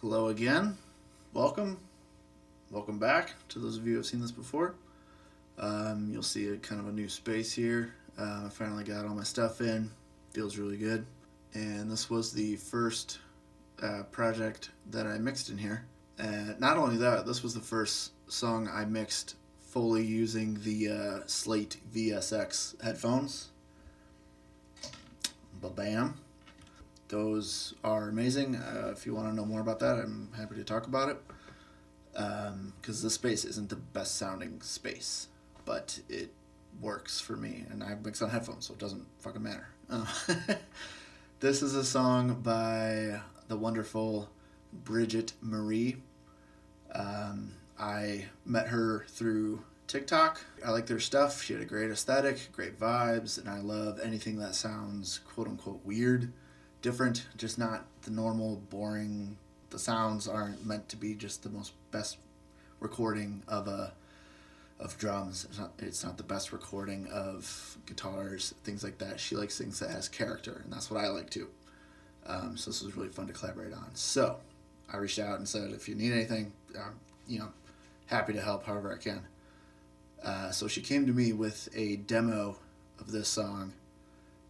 Hello again. Welcome. Welcome back to those of you who have seen this before. You'll see a kind of a new space here. I finally got all my stuff in. Feels really good. And this was the first project that I mixed in here. And not only that, this was the first song I mixed fully using the Slate VSX headphones. Ba-bam. Those are amazing. If you want to know more about that, I'm happy to talk about it. Because this space isn't the best sounding space, but it works for me. And I mix on headphones, so it doesn't fucking matter. This is a song by the wonderful Bridget Mariie. I met her through TikTok. I like their stuff. She had a great aesthetic, great vibes, and I love anything that sounds quote unquote weird, different, just not the normal, boring. The sounds aren't meant to be just the best recording of drums. It's not the best recording of guitars, things like that. She likes things that has character, and that's what I like too. So this was really fun to collaborate on. So I reached out and said, if you need anything, happy to help however I can. So she came to me with a demo of this song,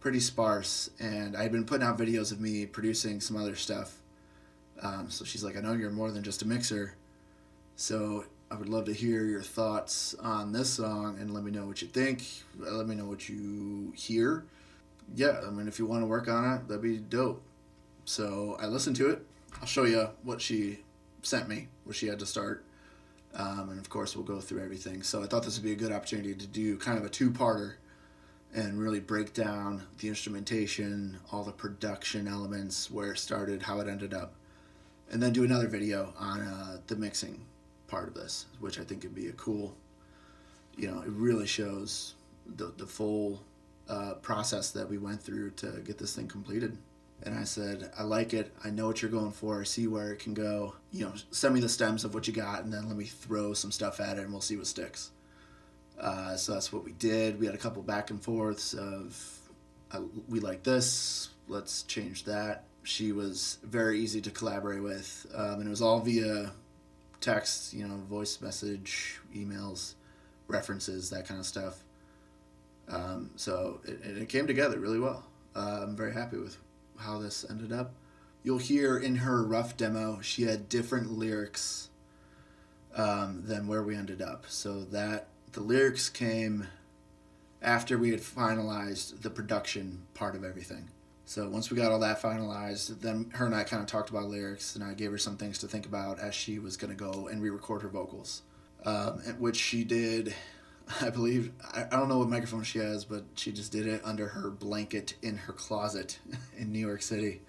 pretty sparse, and I had been putting out videos of me producing some other stuff. So she's like, I know you're more than just a mixer, so I would love to hear your thoughts on this song and let me know what you think. Let me know what you hear. Yeah, I mean, if you want to work on it, that'd be dope. So I listened to it. I'll show you what she sent me, what she had to start. And of course, we'll go through everything. So I thought this would be a good opportunity to do kind of a two-parter and really break down the instrumentation, all the production elements, where it started, how it ended up, and then do another video on the mixing part of this, which I think would be a cool, it really shows the full process that we went through to get this thing completed. And I said, I like it. I know what you're going for. I see where it can go. Send me the stems of what you got, and then let me throw some stuff at it, and we'll see what sticks. So that's what we did. We had a couple back and forths of, we like this, let's change that. She was very easy to collaborate with, and it was all via text, voice message, emails, references, that kind of stuff. So it came together really well. I'm very happy with how this ended up. You'll hear in her rough demo, she had different lyrics than where we ended up. So that the lyrics came after we had finalized the production part of everything. So once we got all that finalized, then her and I kind of talked about lyrics, and I gave her some things to think about as she was going to go and re-record her vocals, which she did. I believe, I don't know what microphone she has, but she just did it under her blanket in her closet in New York City,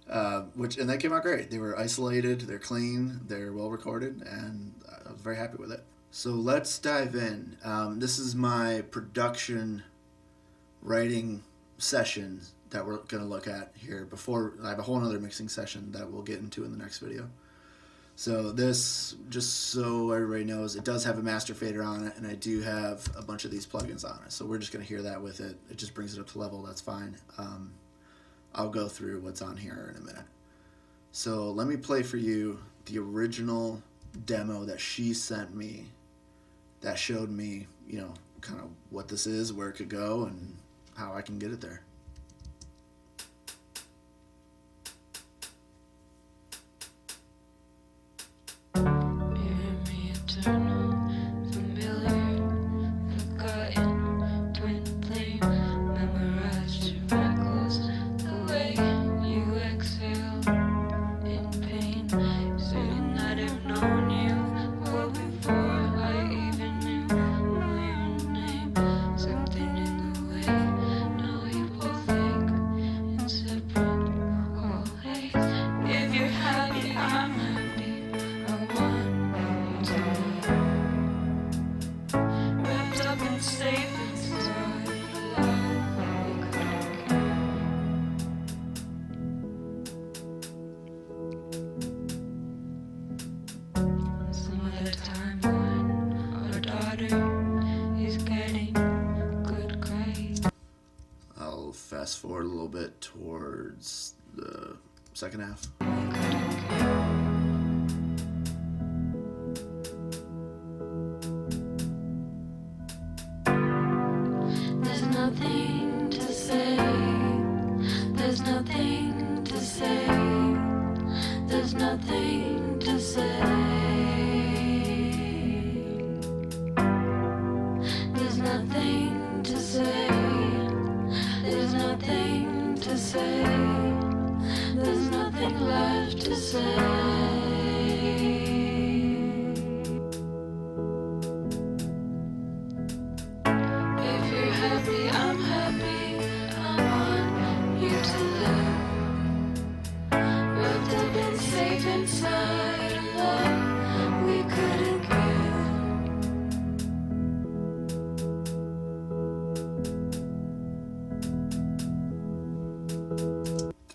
and they came out great. They were isolated, they're clean, they're well recorded, and I was very happy with it. So let's dive in. This is my production writing session that we're going to look at here. Before I have a whole other mixing session that we'll get into in the next video. So this, just so everybody knows, it does have a master fader on it, and I do have a bunch of these plugins on it. So we're just going to hear that with it. It just brings it up to level. That's fine. I'll go through what's on here in a minute. So let me play for you the original demo that she sent me that showed me, kind of what this is, where it could go, and how I can get it there. Fast forward a little bit towards the second half. to say. If you're happy, I'm happy. I want you to live. Wrapped up and safe inside a love we couldn't give.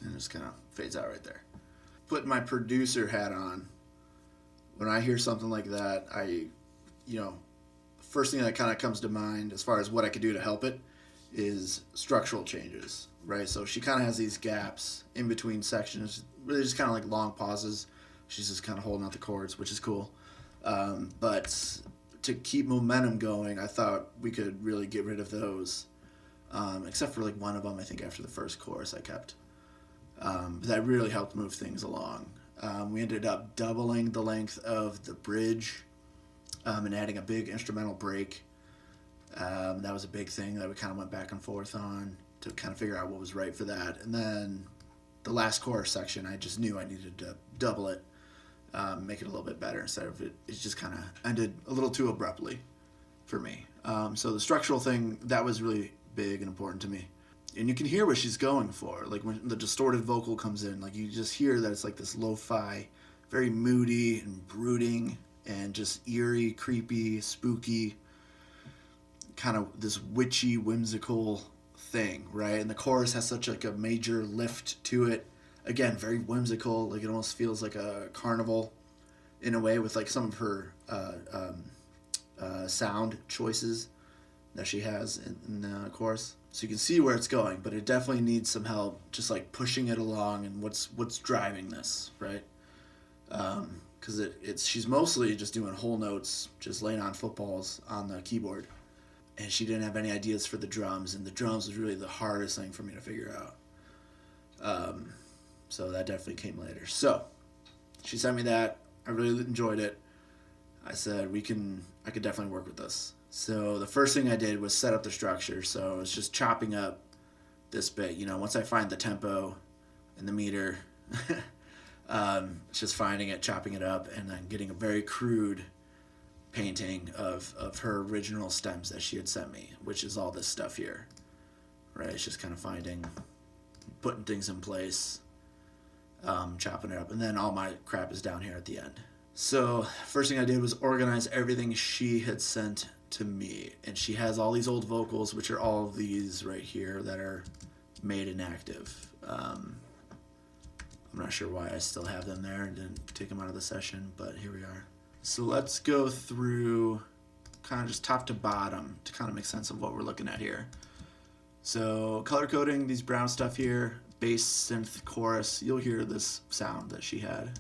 And it just kind of fades out right there. Put my producer hat on. When I hear something like that, first thing that kind of comes to mind as far as what I could do to help it is structural changes, right? So she kind of has these gaps in between sections, really just kind of like long pauses. She's just kind of holding out the chords, which is cool. But to keep momentum going, I thought we could really get rid of those, except for like one of them, I think after the first chorus I kept. But that really helped move things along. We ended up doubling the length of the bridge and adding a big instrumental break. That was a big thing that we kind of went back and forth on to kind of figure out what was right for that. And then the last chorus section, I just knew I needed to double it, make it a little bit better instead of it just kind of ended a little too abruptly for me. So the structural thing, that was really big and important to me. And you can hear what she's going for. Like when the distorted vocal comes in, like you just hear that it's like this lo-fi, very moody and brooding and just eerie, creepy, spooky, kind of this witchy, whimsical thing, right? And the chorus has such like a major lift to it. Again, very whimsical, like it almost feels like a carnival in a way with like some of her sound choices that she has in the chorus. So you can see where it's going, but it definitely needs some help just like pushing it along and what's driving this, right? Because she's mostly just doing whole notes, just laying on footballs on the keyboard. And she didn't have any ideas for the drums, and the drums was really the hardest thing for me to figure out. So that definitely came later. So she sent me that. I really enjoyed it. I said, I could definitely work with this. So the first thing I did was set up the structure. So it's just chopping up this bit. Once I find the tempo and the meter, it's just finding it, chopping it up, and then getting a very crude painting of her original stems that she had sent me, which is all this stuff here, right? It's just kind of putting things in place, chopping it up, and then all my crap is down here at the end. So first thing I did was organize everything she had sent to me, and she has all these old vocals, which are all of these right here that are made inactive. I'm not sure why I still have them there and didn't take them out of the session, but here we are. So let's go through kind of just top to bottom to kind of make sense of what we're looking at here. So color coding, these brown stuff here, bass, synth, chorus, you'll hear this sound that she had.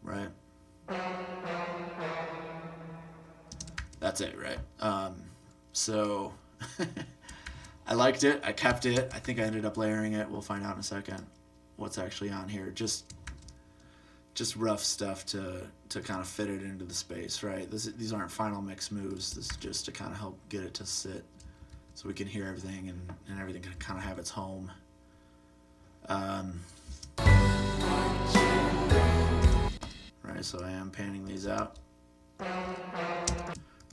Right? That's it, right? So I liked it. I kept it. I think I ended up layering it. We'll find out in a second what's actually on here. Just rough stuff to kind of fit it into the space, right? These aren't final mix moves. This is just to kind of help get it to sit so we can hear everything and everything can kind of have its home. Right, so I am panning these out.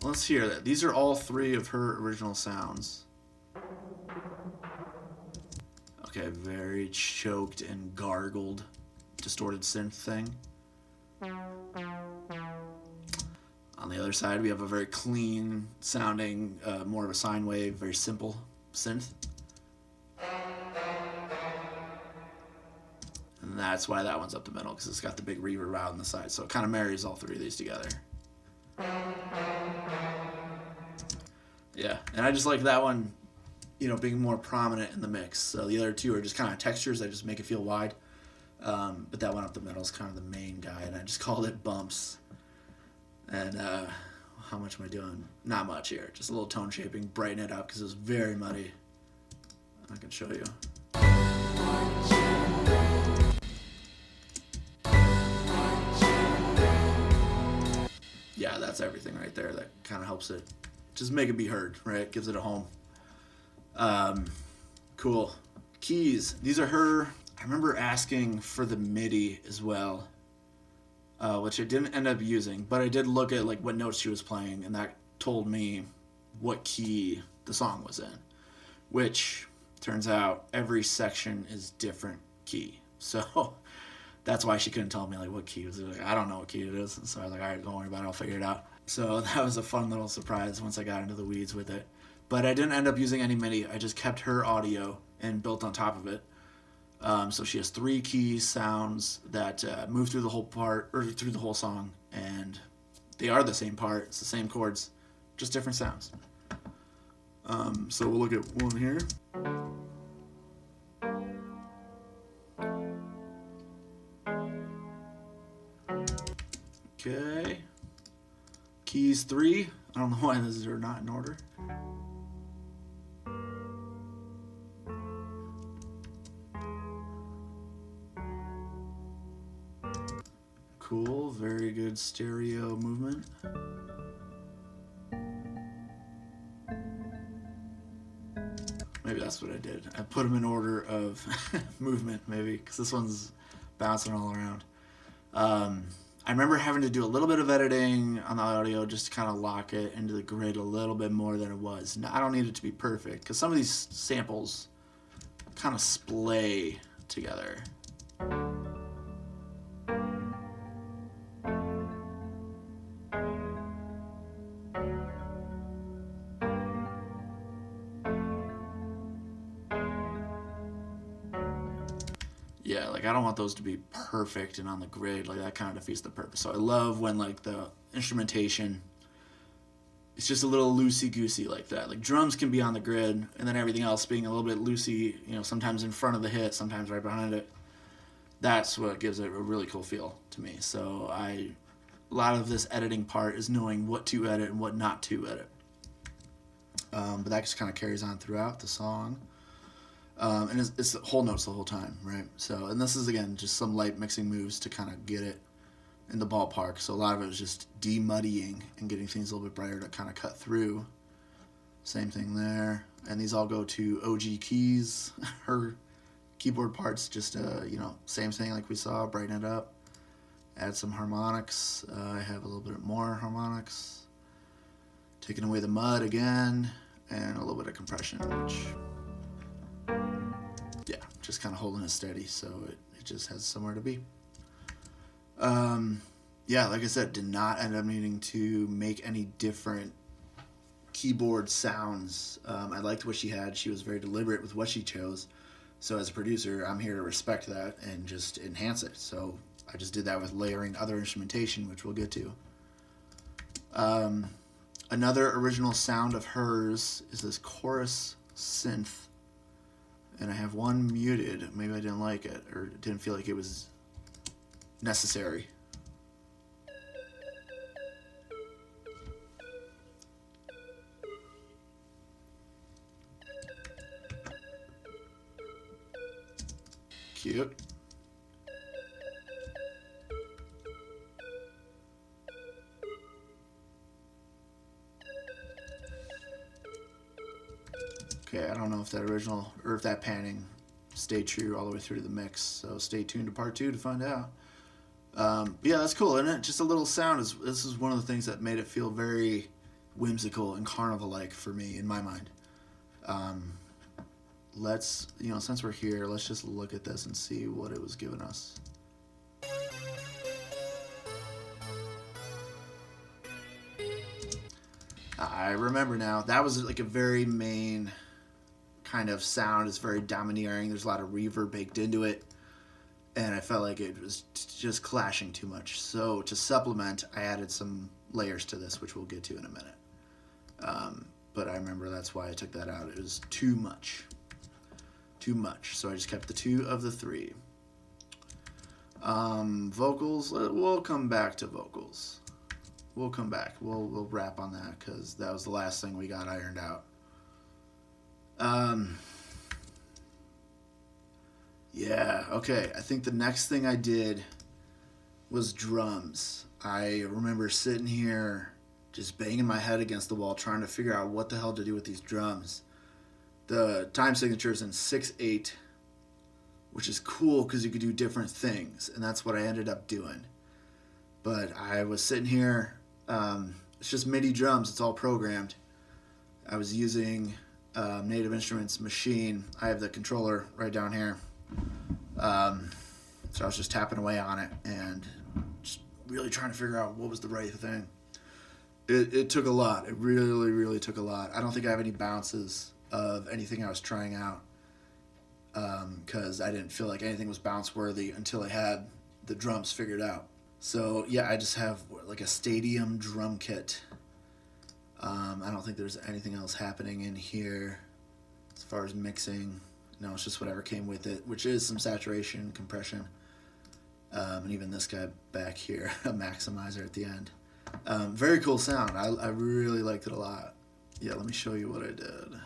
Let's hear that. These are all three of her original sounds. Okay, very choked and gargled, distorted synth thing. On the other side, we have a very clean sounding, more of a sine wave, very simple synth. And that's why that one's up the middle, because it's got the big reverb out on the side. So it kind of marries all three of these together. Yeah, and I just like that one, being more prominent in the mix. So the other two are just kind of textures that just make it feel wide. But that one up the middle is kind of the main guy, and I just called it bumps. And how much am I doing? Not much here. Just a little tone shaping, brighten it up because it was very muddy. I can show you. Yeah, that's everything right there. That kind of helps it just make it be heard, right? Gives it a home. Cool. Keys. These are her. I remember asking for the MIDI as well, which I didn't end up using, but I did look at like what notes she was playing, and that told me what key the song was in, which turns out every section is different key. So that's why she couldn't tell me like what key it was. Like, I don't know what key it is. And so I was like, all right, don't worry about it. I'll figure it out. So that was a fun little surprise once I got into the weeds with it. But I didn't end up using any MIDI. I just kept her audio and built on top of it. So she has 3 key sounds that move through the whole part, or through the whole song, and they are the same part. It's the same chords, just different sounds. So we'll look at one here. Okay. Keys 3. I don't know why these are not in order. Cool, very good stereo movement. Maybe that's what I did. I put them in order of movement, maybe, because this one's bouncing all around. I remember having to do a little bit of editing on the audio just to kind of lock it into the grid a little bit more than it was. Now, I don't need it to be perfect, because some of these samples kind of splay together. Yeah, like I don't want those to be perfect and on the grid. Like that kind of defeats the purpose. So I love when like the instrumentation, it's just a little loosey-goosey like that. Like drums can be on the grid, and then everything else being a little bit loosey, you know, sometimes in front of the hit, sometimes right behind it. That's what gives it a really cool feel to me. So a lot of this editing part is knowing what to edit and what not to edit. But that just kind of carries on throughout the song. And it's the whole notes the whole time, right? So, and this is, again, just some light mixing moves to kind of get it in the ballpark. So a lot of it was just demuddying and getting things a little bit brighter to kind of cut through. Same thing there. And these all go to OG keys. Her keyboard parts, just, you know, same thing like we saw, brighten it up. Add some harmonics. I have a little bit more harmonics. Taking away the mud again. And a little bit of compression, which... yeah, just kind of holding it steady so it just has somewhere to be. Yeah, like I said, did not end up needing to make any different keyboard sounds. I liked what she had. She was very deliberate with what she chose. So as a producer, I'm here to respect that and just enhance it. So I just did that with layering other instrumentation, which we'll get to. Another original sound of hers is this chorus synth. And I have one muted. Maybe I didn't like it or didn't feel like it was necessary. Cute. Okay, I don't know if that original or if that panning stayed true all the way through to the mix. So stay tuned to part 2 to find out. But yeah, that's cool, isn't it? Just a little sound. This is one of the things that made it feel very whimsical and carnival-like for me in my mind. Let's, you know, since we're here, let's just look at this and see what it was giving us. I remember now. That was like a very main kind of sound. It's very domineering. There's a lot of reverb baked into it. And I felt like it was just clashing too much. So to supplement, I added some layers to this, which we'll get to in a minute. But I remember that's why I took that out. It was too much. Too much. So I just kept the 2 of the 3. Vocals, we'll come back to vocals. We'll come back. We'll wrap on that because that was the last thing we got ironed out. Yeah, okay. I think the next thing I did was drums. I remember sitting here just banging my head against the wall trying to figure out what the hell to do with these drums. The time signature is in 6/8, which is cool because you could do different things, and that's what I ended up doing. But I was sitting here, it's just MIDI drums, it's all programmed. I was using Native Instruments machine. I have the controller right down here. So I was just tapping away on it and just really trying to figure out what was the right thing. It took a lot. It really, really took a lot. I don't think I have any bounces of anything I was trying out because I didn't feel like anything was bounce worthy until I had the drums figured out. So yeah, I just have like a stadium drum kit. I don't think there's anything else happening in here as far as mixing. No, it's just whatever came with it, which is some saturation, compression, and even this guy back here, a maximizer at the end. Very cool sound. I really liked it a lot. Yeah, let me show you what I did.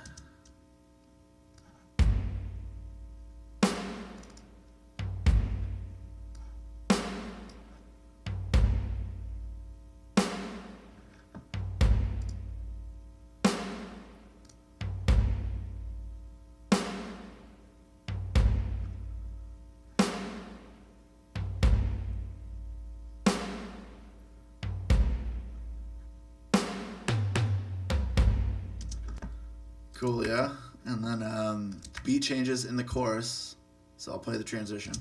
Cool, yeah. And then the beat changes in the chorus, so I'll play the transition.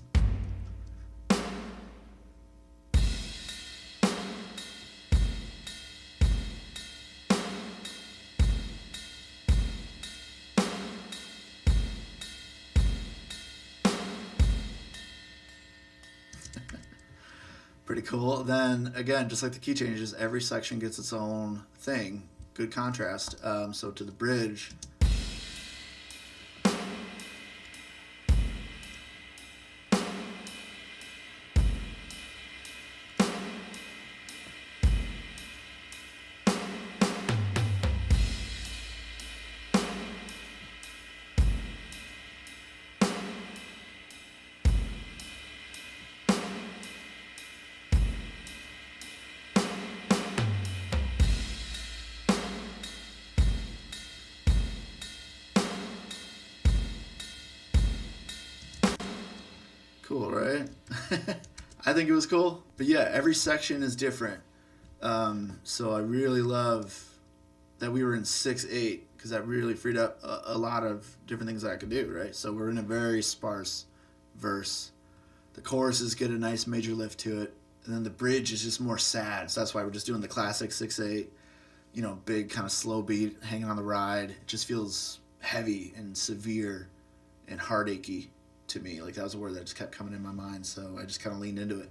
Pretty cool. Then again, just like the key changes, every section gets its own thing. Good contrast. So to the bridge, cool, right? I think it was cool. But yeah, every section is different. So I really love that we were in 6/8 because that really freed up a lot of different things that I could do, right? So we're in a very sparse verse. The choruses get a nice major lift to it. And then the bridge is just more sad. So that's why we're just doing the classic 6/8, big kind of slow beat, hanging on the ride. It just feels heavy and severe and heartachy to me. Like that was a word that just kept coming in my mind, so I just kind of leaned into it.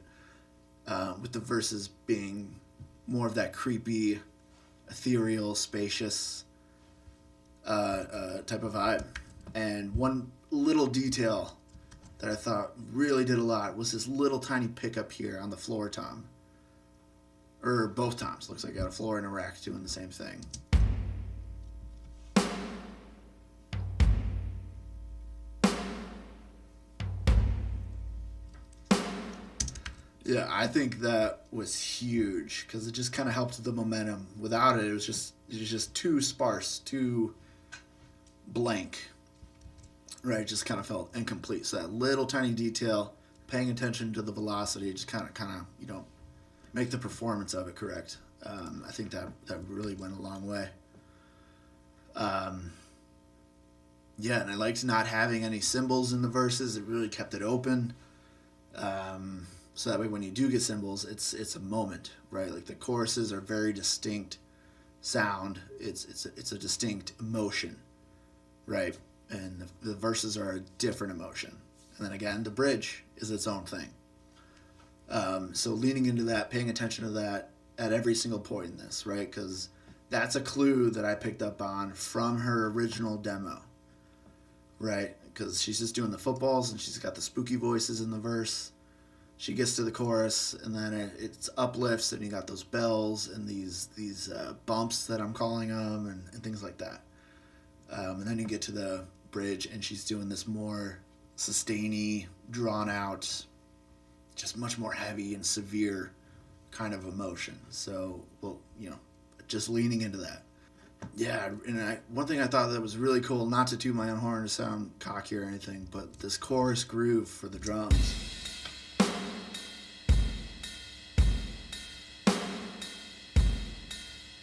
With the verses being more of that creepy, ethereal, spacious type of vibe. And one little detail that I thought really did a lot was this little tiny pickup here on the floor tom. Or both toms. Looks like I got a floor and a rack doing the same thing. Yeah, I think that was huge because it just kind of helped the momentum. Without it, it was just too sparse, too blank. Right, it just kind of felt incomplete. So that little tiny detail, paying attention to the velocity, just kind of make the performance of it correct. I think that really went a long way. Yeah, and I liked not having any cymbals in the verses. It really kept it open. So that way when you do get cymbals, it's a moment, right? Like the choruses are very distinct sound. It's a distinct emotion, right? And the verses are a different emotion. And then again, the bridge is its own thing. So leaning into that, paying attention to that at every single point in this, right? Because that's a clue that I picked up on from her original demo, right? Because she's just doing the footballs and she's got the spooky voices in the verse. She gets to the chorus and then it's uplifts and you got those bells and these bumps that I'm calling them and things like that. And then you get to the bridge and she's doing this more sustainy, drawn out, just much more heavy and severe kind of emotion. So, well, just leaning into that. Yeah, and one thing I thought that was really cool, not to toot my own horn to sound cocky or anything, but this chorus groove for the drums.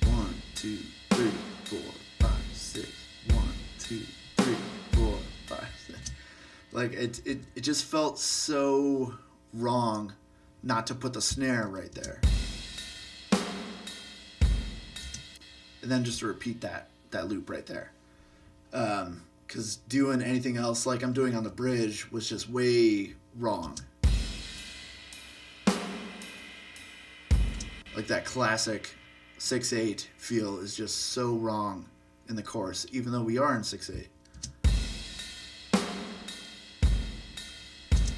One, two, three, 4, 5, 6. 1, 2, 3, 4, 5, 6. Like it just felt so wrong not to put the snare right there. And then just to repeat that loop right there. Because doing anything else like I'm doing on the bridge was just way wrong. Like that classic 6/8 feel is just so wrong in the chorus, even though we are in 6/8.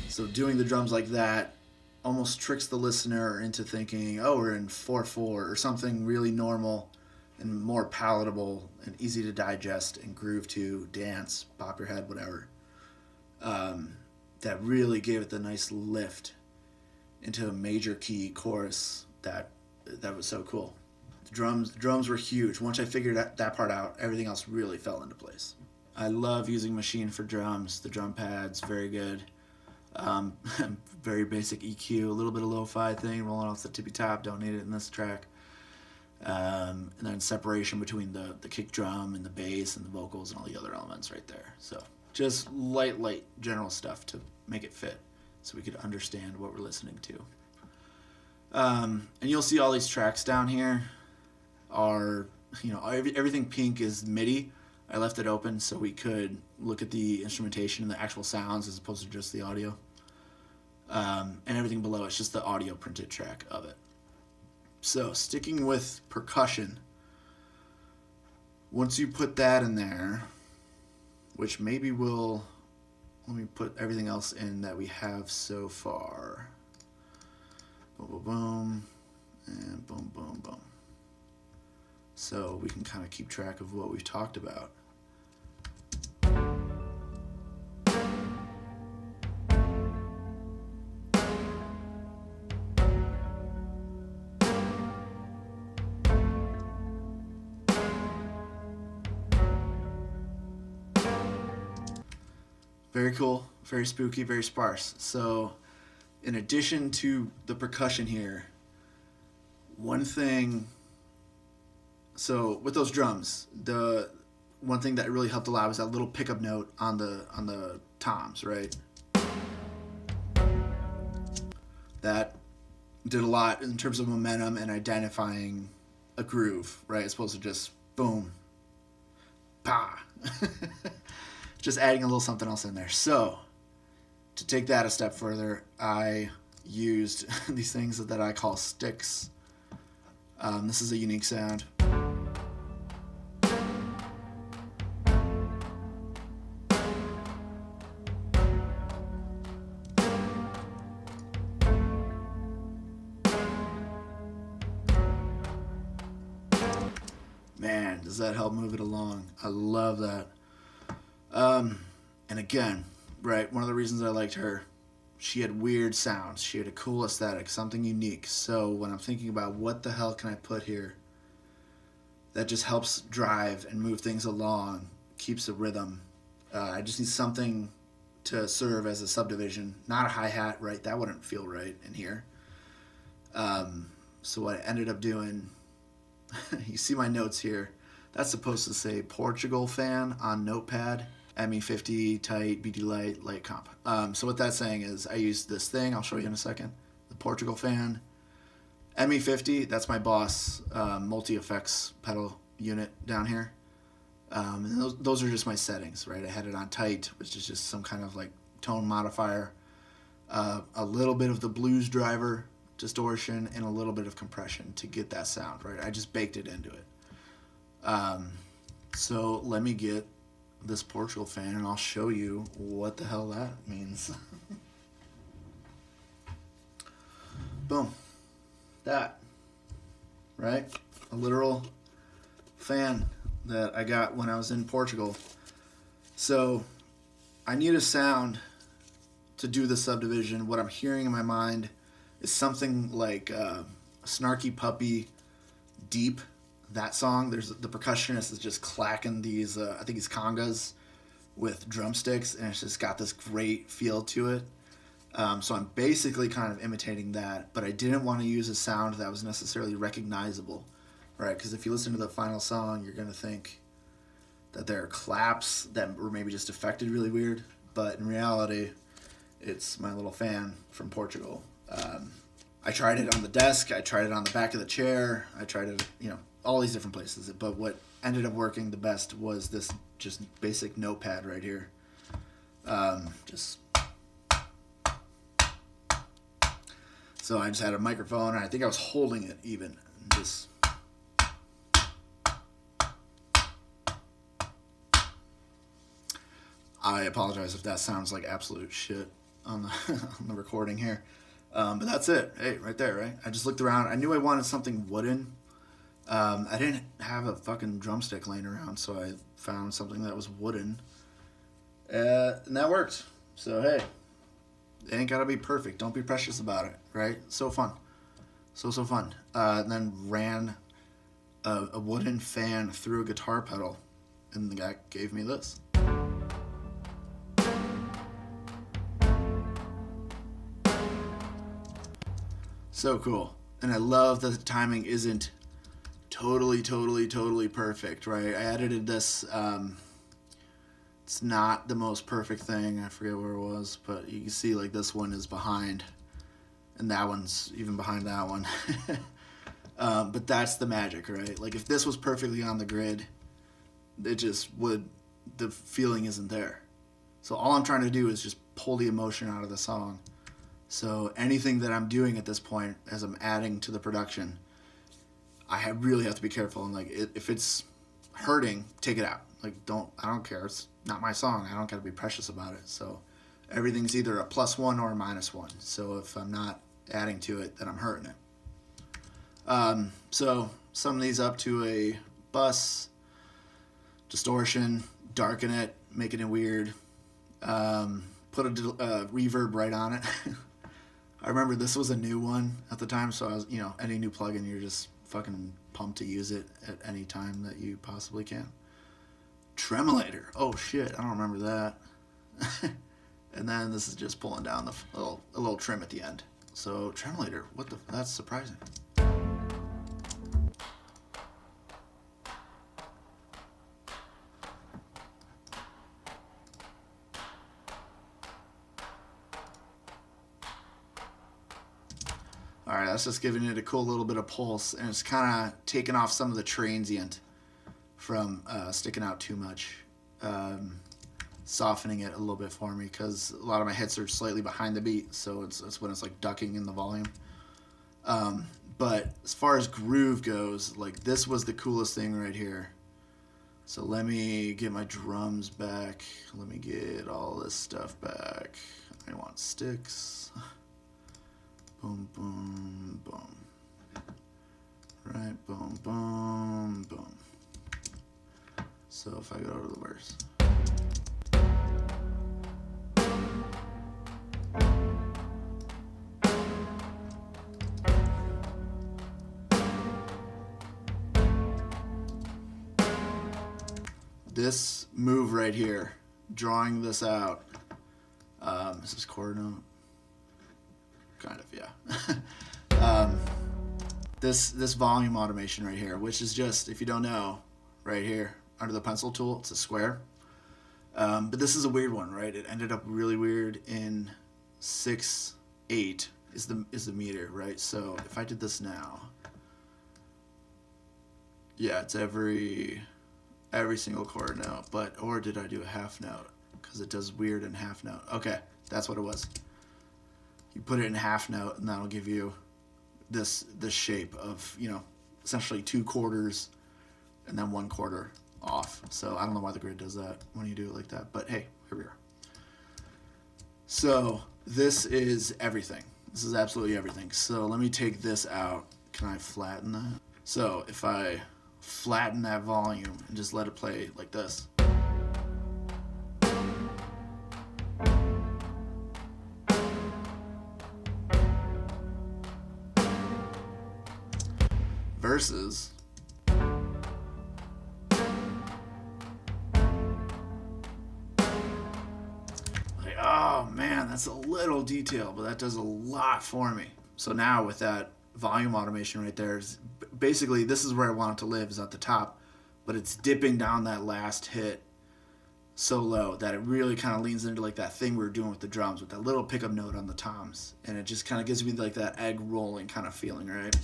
So doing the drums like that almost tricks the listener into thinking, oh, we're in 4/4 or something really normal and more palatable and easy to digest and groove to, dance, bop your head, whatever. That really gave it the nice lift into a major key chorus that was so cool. The drums were huge. Once I figured that part out, everything else really fell into place. I love using Machine for drums. The drum pad's very good. Very basic EQ, a little bit of lo-fi thing rolling off the tippy top. Don't need it in this track. And then separation between the kick drum and the bass and the vocals and all the other elements right there. So just light general stuff to make it fit so we could understand what we're listening to. And you'll see all these tracks down here are, everything pink is MIDI. I left it open so we could look at the instrumentation and the actual sounds as opposed to just the audio. And everything below it's just the audio printed track of it. So sticking with percussion, once you put that in there, which maybe let me put everything else in that we have so far. Boom, boom, boom, and boom, boom, boom. So we can kind of keep track of what we've talked about. Very cool, very spooky, very sparse. So in addition to the percussion here, one thing, so with those drums, the one thing that really helped a lot was that little pickup note on the toms, right? That did a lot in terms of momentum and identifying a groove, right? As opposed to just boom, pa. Just adding a little something else in there. So to take that a step further, I used these things that I call sticks. This is a unique sound. Man, does that help move it along? I love that. And again, right, one of the reasons I liked her, she had weird sounds. She had a cool aesthetic, something unique. So when I'm thinking about what the hell can I put here that just helps drive and move things along, keeps a rhythm, I just need something to serve as a subdivision, not a hi-hat, right? That wouldn't feel right in here. So what I ended up doing, you see my notes here, that's supposed to say Portugal fan on Notepad. ME50, tight, BD light comp. So what that's saying is I used this thing, I'll show you in a second, the Portugal fan. ME50, that's my Boss multi-effects pedal unit down here. And those are just my settings, right? I had it on tight, which is just some kind of like tone modifier. A little bit of the blues driver distortion and a little bit of compression to get that sound, right? I just baked it into it. So let me get this Portugal fan and I'll show you what the hell that means. Boom. That, right? A literal fan that I got when I was in Portugal. So I need a sound to do the subdivision. What I'm hearing in my mind is something like a snarky puppy deep that song, there's the percussionist is just clacking these, I think it's congas with drumsticks, and it's just got this great feel to it. So I'm basically kind of imitating that, but I didn't want to use a sound that was necessarily recognizable, right? Because if you listen to the final song, you're going to think that there are claps that were maybe just affected really weird, but in reality, it's my little fan from Portugal. I tried it on the desk, I tried it on the back of the chair, I tried it, all these different places, but what ended up working the best was this just basic notepad right here. So I just had a microphone, and I think I was holding it even. Just I apologize if that sounds like absolute shit on the on the recording here. But that's it. Hey, right there, right? I just looked around. I knew I wanted something wooden. I didn't have a fucking drumstick laying around, so I found something that was wooden. And that worked. So, hey, it ain't gotta be perfect. Don't be precious about it, right? So fun. So fun. And then ran a wooden fan through a guitar pedal, and the guy gave me this. So cool. And I love that the timing isn't totally perfect, right? I edited this. It's not the most perfect thing. I forget where it was, but you can see like this one is behind, and that one's even behind that one. But that's the magic, right? Like if this was perfectly on the grid, it just would, the feeling isn't there. So all I'm trying to do is just pull the emotion out of the song. So anything that I'm doing at this point, as I'm adding to the production, I really have to be careful. And like, if it's hurting, take it out. Like, I don't care. It's not my song. I don't got to be precious about it. So everything's either a +1 or a -1. So if I'm not adding to it, then I'm hurting it. So sum these up to a bus, distortion, darken it, making it weird, put a reverb right on it. I remember this was a new one at the time, so I was, any new plugin, you're just fucking pumped to use it at any time that you possibly can. Tremolator. Oh shit, I don't remember that. And then this is just pulling down a little trim at the end. So tremolator, that's surprising. All right, that's just giving it a cool little bit of pulse, and it's kind of taking off some of the transient from sticking out too much, softening it a little bit for me, because a lot of my hits are slightly behind the beat, so it's when it's like ducking in the volume. But as far as groove goes, like this was the coolest thing right here. So let me get my drums back. Let me get all this stuff back. I want sticks. Boom, boom, boom. Right, boom, boom, boom. So if I go to the verse. This move right here, drawing this out, is this chord note? Kind of, yeah. This volume automation right here, which is just, if you don't know, right here under the pencil tool, it's a square. But this is a weird one, right? It ended up really weird in 6/8 is the meter, right? So if I did this now, yeah, it's every single chord note. Or did I do a half note? Because it does weird in half note. Okay, that's what it was. You put it in half note, and that'll give you this shape of, essentially 2 quarters and then 1 quarter off. So I don't know why the grid does that when you do it like that, but hey, here we are. So this is everything. This is absolutely everything. So let me take this out. Can I flatten that? So if I flatten that volume and just let it play like this. Versus oh man, that's a little detail, but that does a lot for me. So now with that volume automation right there, basically this is where I want it to live, is at the top, but it's dipping down that last hit so low that it really kind of leans into like that thing we were doing with the drums, with that little pickup note on the toms, and it just kind of gives me like that egg rolling kind of feeling, right?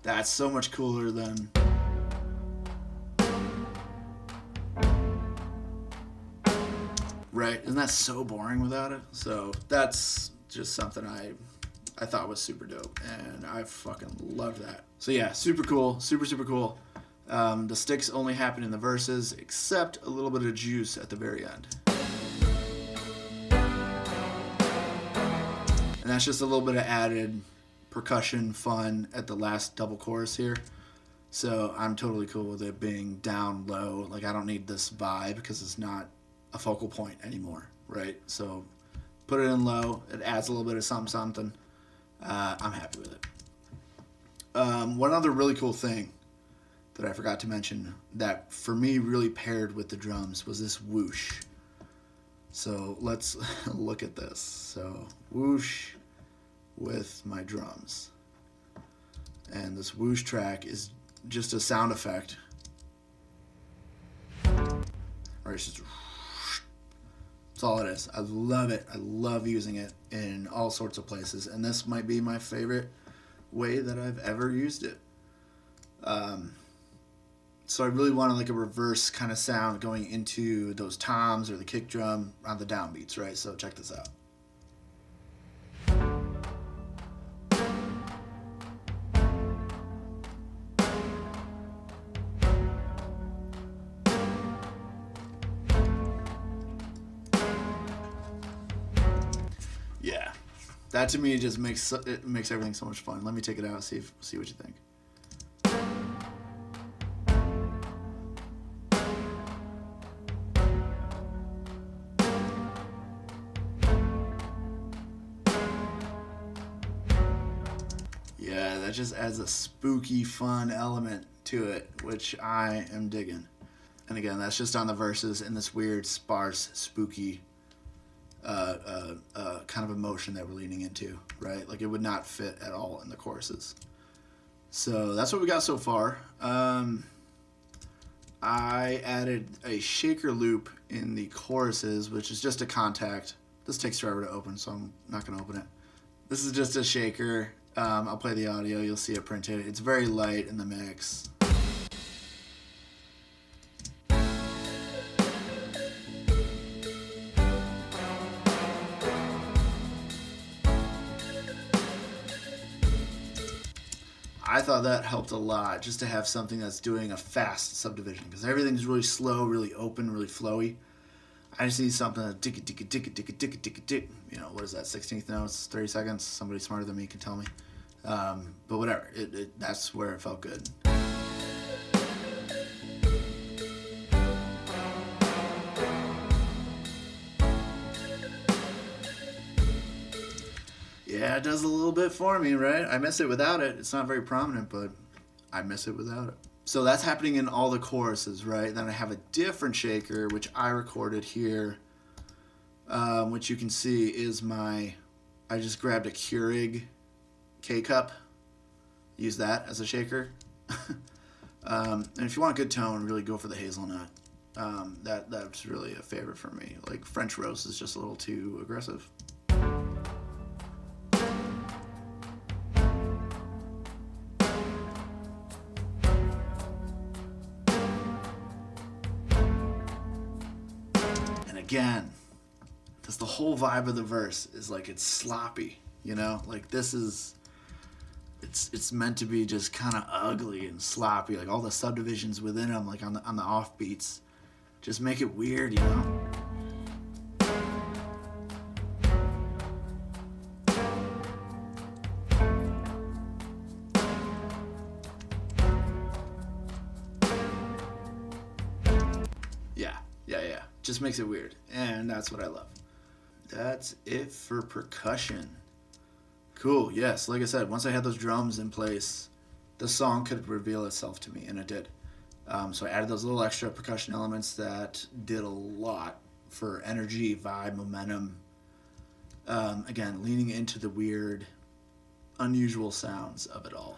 That's so much cooler than... Right? Isn't that so boring without it? So that's just something I thought was super dope, and I fucking love that. So yeah, super cool, super cool. The sticks only happen in the verses, except a little bit of juice at the very end. And that's just a little bit of added percussion fun at the last double chorus here. So I'm totally cool with it being down low. Like, I don't need this vibe because it's not a focal point anymore, right? So put it in low. It adds a little bit of something. I'm happy with it. One other really cool thing that I forgot to mention that for me really paired with the drums was this whoosh. So let's look at this. So whoosh with my drums. And this whoosh track is just a sound effect. Or it's just... That's all it is. I love it. I love using it in all sorts of places. And this might be my favorite way that I've ever used it. So I really want like a reverse kind of sound going into those toms or the kick drum on the downbeats, right? So check this out. Yeah, that to me just makes everything so much fun. Let me take it out, see what you think. Yeah, that just adds a spooky, fun element to it, which I am digging. And again, that's just on the verses in this weird, sparse, spooky kind of emotion that we're leaning into, right? Like, it would not fit at all in the choruses. So that's what we got so far. I added a shaker loop in the choruses, which is just a contact. This takes forever to open, so I'm not going to open it. This is just a shaker. I'll play the audio. You'll see it printed. It's very light in the mix. I thought that helped a lot, just to have something that's doing a fast subdivision, because everything's really slow, really open, really flowy. I just need something that tick, tick, tick, tick, tick, tick, tick. You know, what is that? 16th notes, 30 seconds. Somebody smarter than me can tell me. But whatever. That's where it felt good. Yeah, it does a little bit for me, right? I miss it without it. It's not very prominent, but I miss it without it. So that's happening in all the choruses, right? Then I have a different shaker, which I recorded here, which you can see is I just grabbed a Keurig K-cup, use that as a shaker. And if you want a good tone, really go for the hazelnut. That's really a favorite for me. Like, French roast is just a little too aggressive. Again, because the whole vibe of the verse is like, it's sloppy, you know? Like, this is, it's meant to be just kind of ugly and sloppy. Like, all the subdivisions within them, like on the offbeats, just make it weird, you know? Yeah. Just makes it weird, and that's what I love. That's it for percussion. Cool. Yes, like I said, once I had those drums in place, the song could reveal itself to me, and it did. So I added those little extra percussion elements that did a lot for energy, vibe, momentum. Again, leaning into the weird, unusual sounds of it all.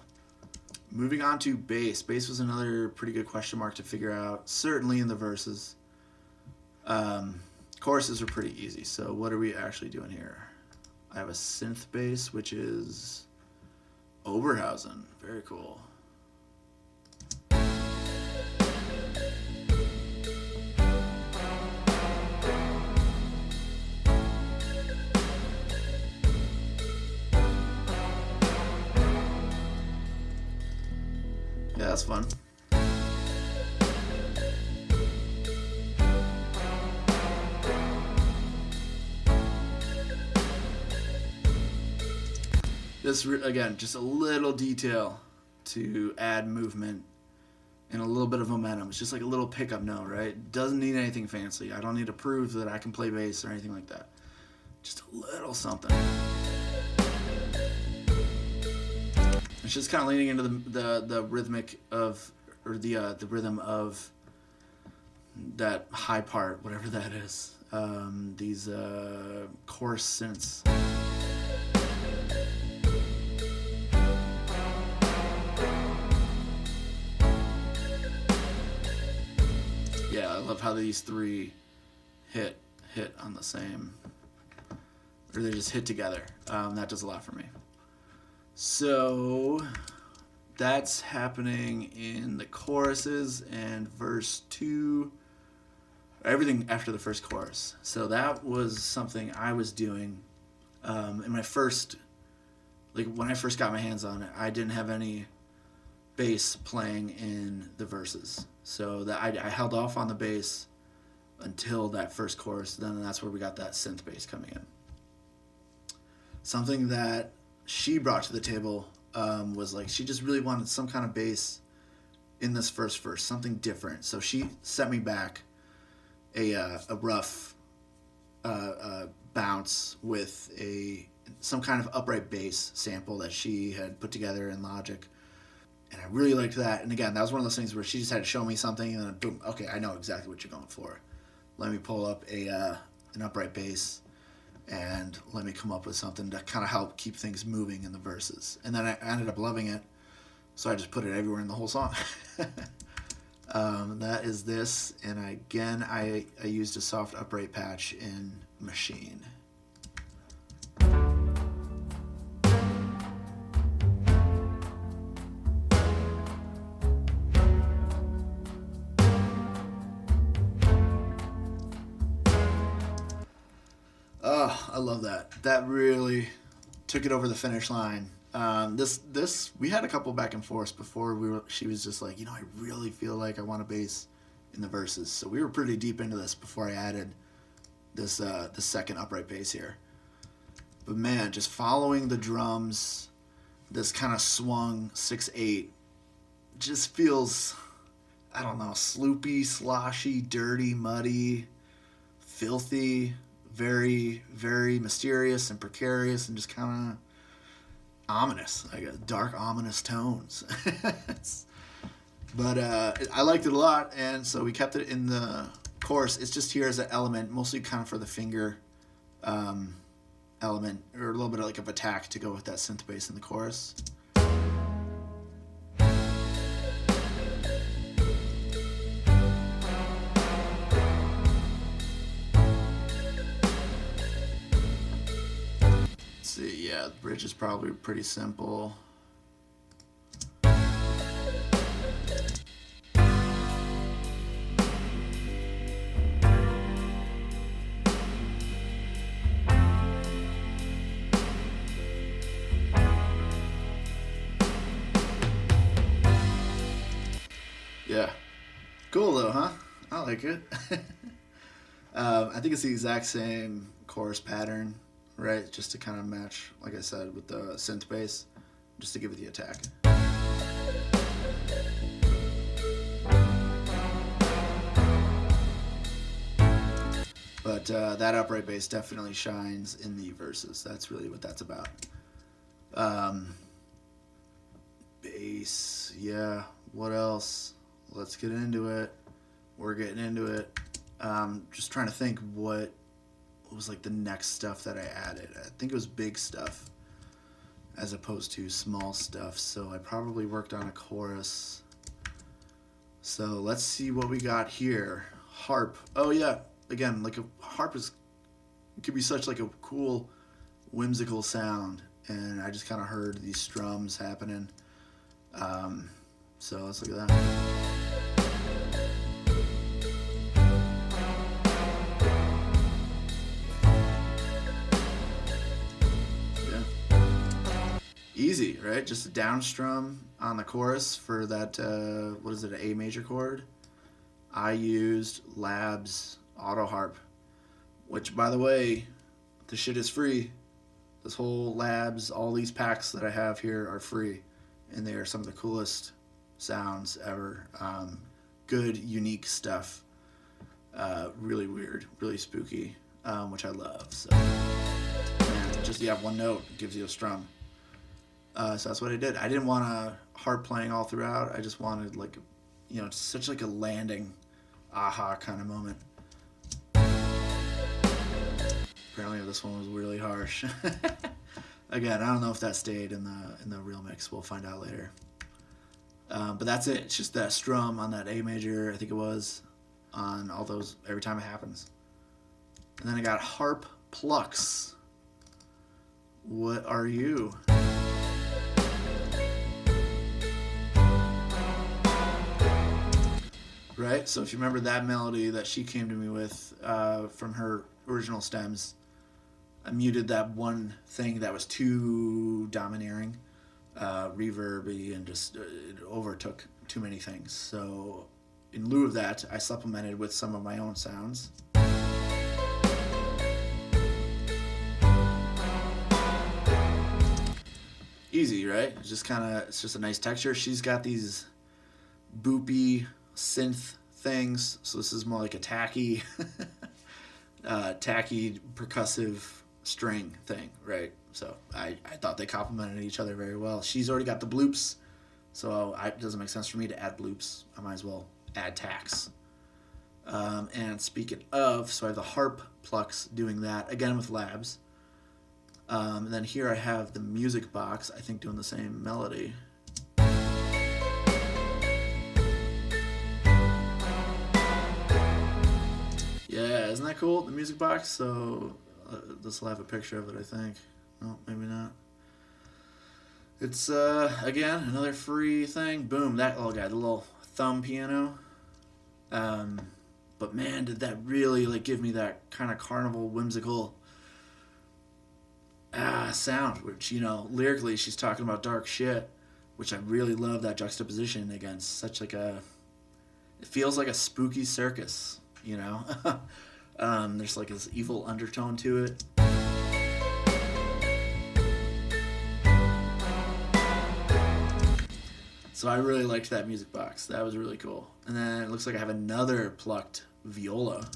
Moving on to bass. Bass was another pretty good question mark to figure out, certainly in the verses. Choruses are pretty easy, so what are we actually doing here? I have a synth bass, which is Oberhausen. Very cool. Yeah, that's fun. This, again, just a little detail to add movement and a little bit of momentum. It's just like a little pickup note, right? Doesn't need anything fancy. I don't need to prove that I can play bass or anything like that. Just a little something. It's just kind of leaning into the rhythmic of, or the rhythm of that high part, whatever that is. These chorus synths. Yeah, I love how these three hit on the same, or they just hit together. That does a lot for me. So that's happening in the choruses and verse 2, everything after the first chorus. So that was something I was doing in my first, like when I first got my hands on it, I didn't have any bass playing in the verses. So that I held off on the bass until that first chorus, then that's where we got that synth bass coming in. Something that she brought to the table was like she just really wanted some kind of bass in this first verse, something different. So she sent me back a rough bounce with some kind of upright bass sample that she had put together in Logic. And I really liked that. And again, that was one of those things where she just had to show me something, and then boom, okay, I know exactly what you're going for. Let me pull up an upright bass, and let me come up with something to kind of help keep things moving in the verses. And then I ended up loving it, so I just put it everywhere in the whole song. That is this, and I used a soft upright patch in Machine. Oh, I love that. That really took it over the finish line. This we had a couple back and forths before she was just like, I really feel like I want a bass in the verses. So we were pretty deep into this before I added this the second upright bass here. But man, just following the drums, this kind of swung 6/8 just feels, I don't know, sloopy, sloshy, dirty, muddy, filthy. Very, very mysterious and precarious and just kind of ominous, like dark, ominous tones. But I liked it a lot, and so we kept it in the chorus. It's just here as an element, mostly kind of for the finger element, or a little bit of attack to go with that synth bass in the chorus. See, yeah, the bridge is probably pretty simple. Yeah. Cool though, huh? I like it. I think it's the exact same chorus pattern, right? Just to kind of match, like I said, with the synth bass, just to give it the attack. But that upright bass definitely shines in the verses. That's really what that's about. Bass. piece. Yeah, what else? Let's get into it. We're getting into it. Just trying to think what was like the next stuff that I added. I think it was big stuff as opposed to small stuff. So I probably worked on a chorus. So let's see what we got here. Harp. Oh yeah, again, like a harp it could be such like a cool, whimsical sound, and I just kind of heard these strums happening. So let's look at that. Easy, right? Just a down strum on the chorus for that, what is it, an A major chord? I used Labs Auto Harp, which, by the way, the shit is free. This whole Labs, all these packs that I have here are free, and they are some of the coolest sounds ever. Good, unique stuff. Really weird, really spooky, which I love. So, man, just one note gives you a strum. So that's what I did. I didn't want a harp playing all throughout. I just wanted such like a landing, aha kind of moment. Apparently this one was really harsh. Again, I don't know if that stayed in the real mix. We'll find out later. But that's it. It's just that strum on that A major, I think it was, on all those every time it happens. And then I got harp plucks. What are you? Right? So if you remember that melody that she came to me with from her original stems, I muted that one thing that was too domineering, reverby, and just it overtook too many things. So in lieu of that, I supplemented with some of my own sounds. Easy, right? It's just a nice texture. She's got these boopy synth things, so this is more like a tacky percussive string thing, right? So I thought they complemented each other very well. She's already got the bloops, so it doesn't make sense for me to add bloops. I might as well add tacks. And speaking of, so I have the harp plucks doing that again with Labs. And then here I have the music box, I think, doing the same melody. Yeah, isn't that cool? The music box. So this will have a picture of it, I think. No, maybe not. It's again another free thing. Boom, that little guy, the little thumb piano. But man, did that really give me that kind of carnival, whimsical sound. Which lyrically, she's talking about dark shit, which I really love that juxtaposition against such it feels like a spooky circus. There's this evil undertone to it. So I really liked that music box. That was really cool. And then it looks like I have another plucked viola.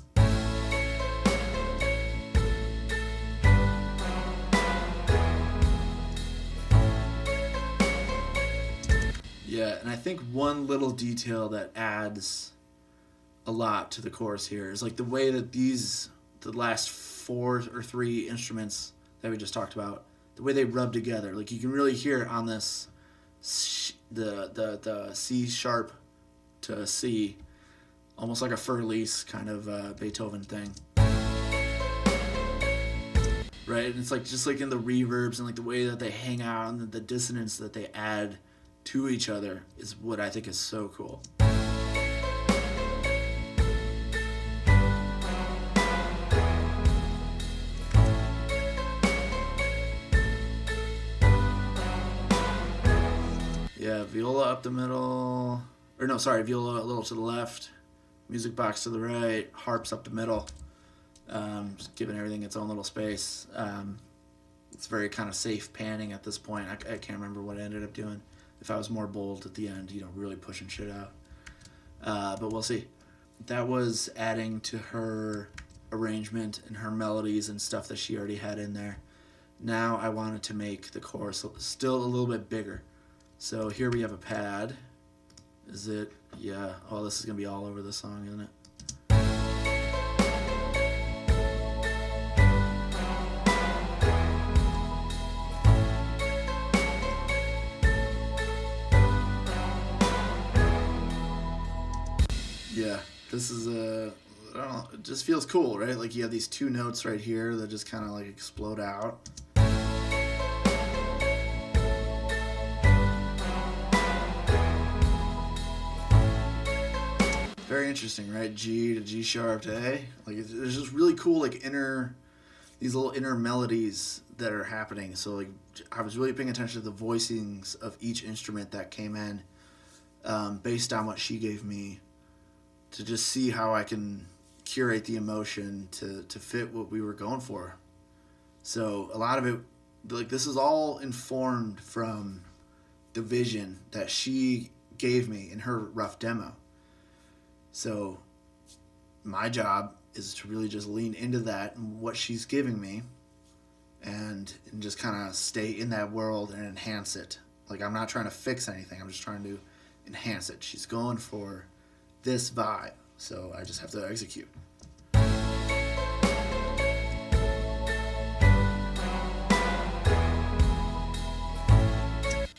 Yeah, and I think one little detail that adds a lot to the chorus here is the way that the last 4 or 3 instruments that we just talked about, the way they rub together. You can really hear it on this the C sharp to C, almost like a Fur-Elise kind of Beethoven thing. Right? And it's just in the reverbs and the way that they hang out and the dissonance that they add to each other is what I think is so cool. Yeah, viola up the middle, viola a little to the left, music box to the right, harps up the middle, just giving everything its own little space. It's very kind of safe panning at this point. I can't remember what I ended up doing. If I was more bold at the end, really pushing shit out. But we'll see. That was adding to her arrangement and her melodies and stuff that she already had in there. Now I wanted to make the chorus still a little bit bigger. So here we have a pad. Is it? Yeah. Oh, this is going to be all over the song, isn't it? Yeah, this is I don't know, it just feels cool, right? Like you have these two notes right here that just kind of like explode out. Very interesting, right? G to G sharp to A. Like there's just really cool like these little inner melodies that are happening. So like I was really paying attention to the voicings of each instrument that came in, based on what she gave me, to just see how I can curate the emotion to fit what we were going for. So a lot of it, like this is all informed from the vision that she gave me in her rough demo. So my job is to really just lean into that and what she's giving me, and just kind of stay in that world and enhance it. Like I'm not trying to fix anything, I'm just trying to enhance it. She's going for this vibe, so I just have to execute.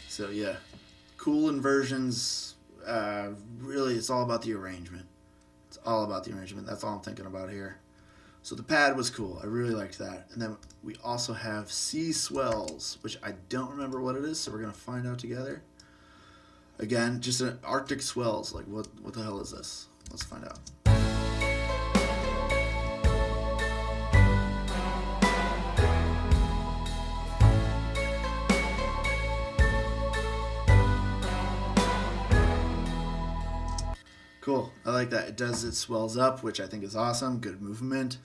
So yeah, cool inversions. Really, it's all about the arrangement. It's all about the arrangement. That's all I'm thinking about here. So the pad was cool. I really liked that. And then we also have C swells, which I don't remember what it is, so we're gonna find out together. Again, just an Arctic swells. Like what the hell is this? Let's find out. Cool. I like that. It swells up, which I think is awesome. Good movement.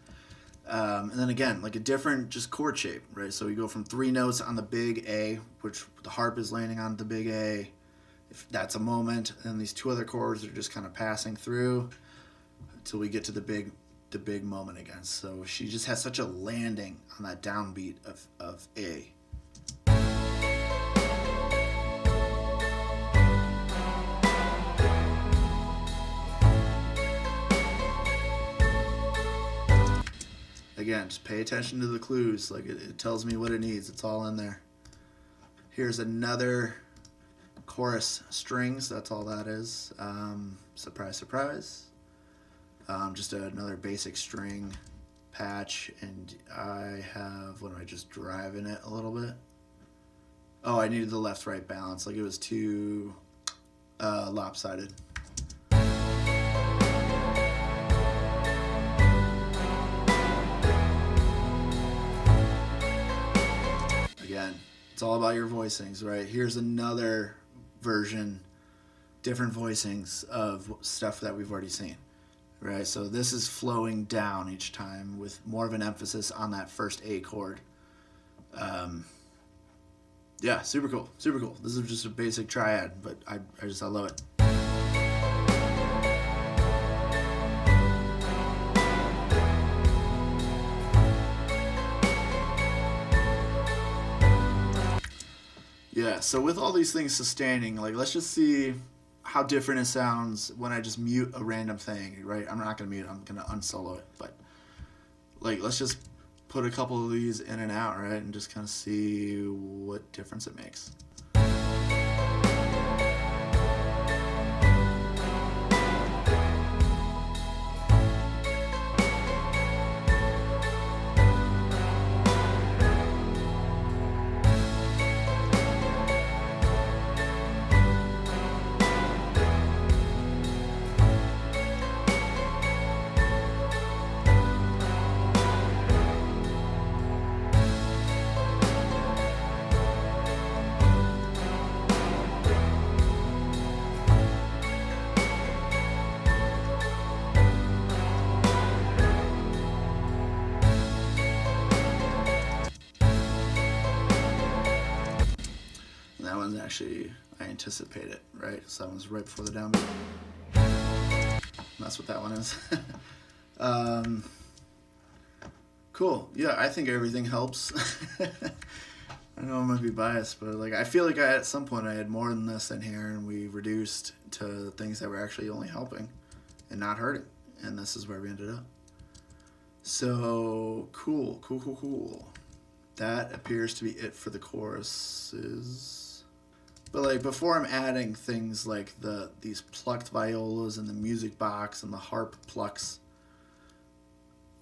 And then again, like a different just chord shape, right? So we go from 3 notes on the big A, which the harp is landing on the big A. If that's a moment, and then these 2 other chords are just kind of passing through until we get to the big moment again. So she just has such a landing on that downbeat of A. Again, just pay attention to the clues. Like it tells me what it needs. It's all in there. Here's another chorus strings. That's all that is. Surprise, surprise. Just another basic string patch, and I have, what am I, just driving it a little bit? Oh, I needed the left-right balance. Like it was too lopsided. Again, it's all about your voicings, right? Here's another version, different voicings of stuff that we've already seen, right? So this is flowing down each time with more of an emphasis on that first A chord. Yeah, super cool, super cool. This is just a basic triad, but I love it. Yeah, so with all these things sustaining, like let's just see how different it sounds when I just mute a random thing, right? I'm not going to mute it, I'm going to unsolo it, but like let's just put a couple of these in and out, right? And just kind of see what difference it makes. Actually, I anticipate it, right? So that one's right before the downbeat. That's what that one is. Cool. Yeah, I think everything helps. I know I might be biased, but like I feel like at some point I had more than this in here, and we reduced to things that were actually only helping and not hurting, and this is where we ended up. So cool. That appears to be it for the choruses. But like before I'm adding things like these plucked violas and the music box and the harp plucks,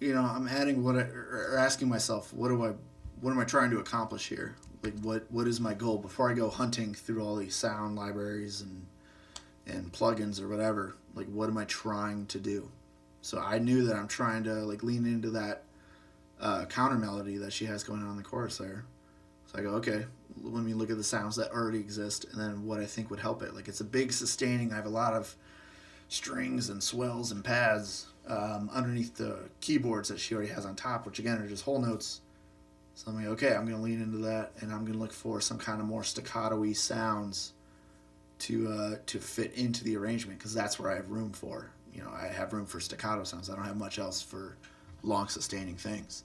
I'm adding or asking myself, what am I trying to accomplish here? Like what is my goal before I go hunting through all these sound libraries and plugins or whatever? Like what am I trying to do? So I knew that I'm trying to like lean into that counter melody that she has going on in the chorus there. So I go, okay, let me look at the sounds that already exist and then what I think would help it. Like it's a big sustaining. I have a lot of strings and swells and pads underneath the keyboards that she already has on top, which again are just whole notes. So I'm like, okay, I'm going to lean into that, and I'm going to look for some kind of more staccato-y sounds to fit into the arrangement, because that's where I have room for. I have room for staccato sounds. I don't have much else for long sustaining things.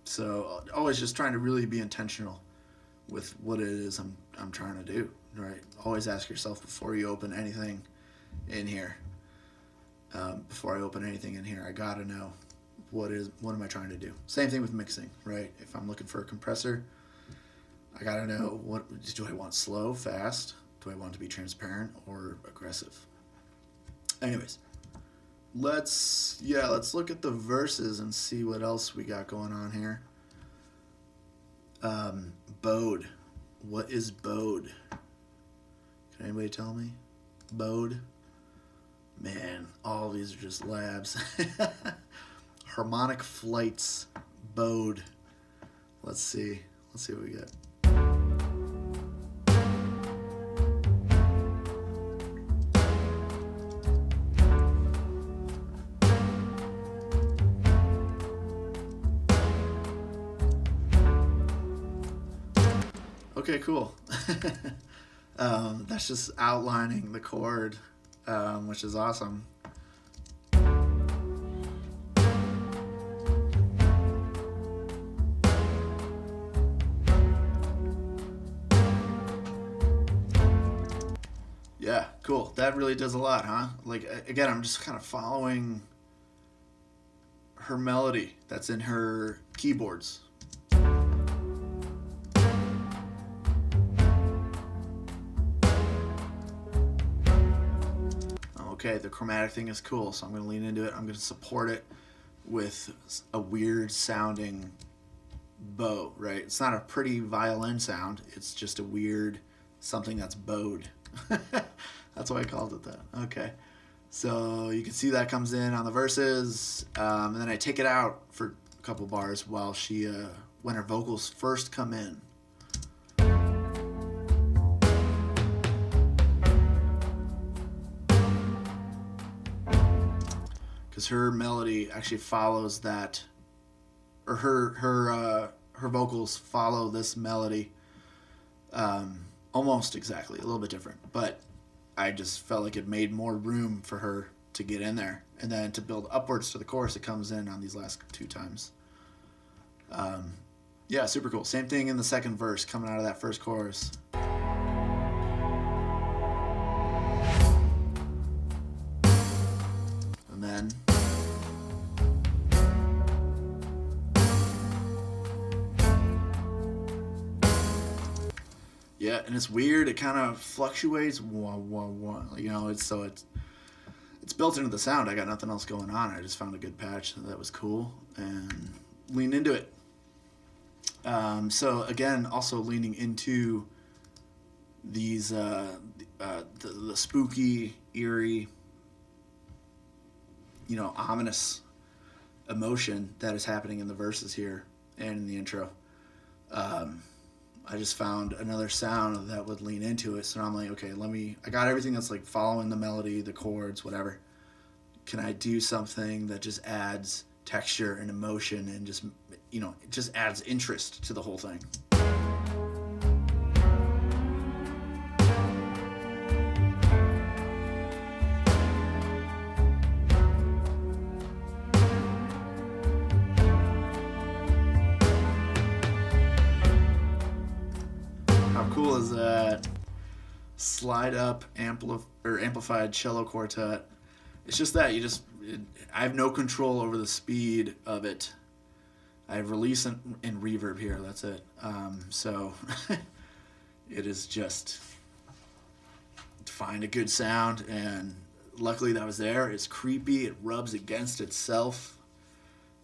So always just trying to really be intentional with what it is I'm trying to do, right? Always ask yourself before you open anything in here. Before I open anything in here, I gotta know what am I trying to do. Same thing with mixing, right? If I'm looking for a compressor, I gotta know what do I want: slow, fast? Do I want it to be transparent or aggressive? Anyways, let's look at the verses and see what else we got going on here. Bode. What is bode? Can anybody tell me? Bode? Man, all these are just labs. Harmonic flights. Bode. Let's see what we get. Okay, cool. That's just outlining the chord, which is awesome. Yeah, cool. That really does a lot, huh? Like, again, I'm just kind of following her melody that's in her keyboards. Okay, the chromatic thing is cool, so I'm going to lean into it. I'm going to support it with a weird sounding bow, right? It's not a pretty violin sound. It's just a weird something that's bowed. That's why I called it that. Okay. So you can see that comes in on the verses, and then I take it out for a couple bars while when her vocals first come in. Because her melody actually follows that, or her vocals follow this melody almost exactly, a little bit different, but I just felt like it made more room for her to get in there, and then to build upwards to the chorus, it comes in on these last two times. Yeah, super cool. Same thing in the second verse, coming out of that first chorus. And then yeah, and it's weird. It kind of fluctuates. It's built into the sound. I got nothing else going on. I just found a good patch that was cool and leaned into it. So again, also leaning into these the spooky, eerie, ominous emotion that is happening in the verses here and in the intro. I just found another sound that would lean into it. So I'm like, okay, I got everything that's like following the melody, the chords, whatever. Can I do something that just adds texture and emotion and just, it just adds interest to the whole thing? slide up amplified cello quartet. It's just that I have no control over the speed of it. I have release and reverb here. That's it. So it is just to find a good sound, and luckily that was there. It's creepy. It rubs against itself.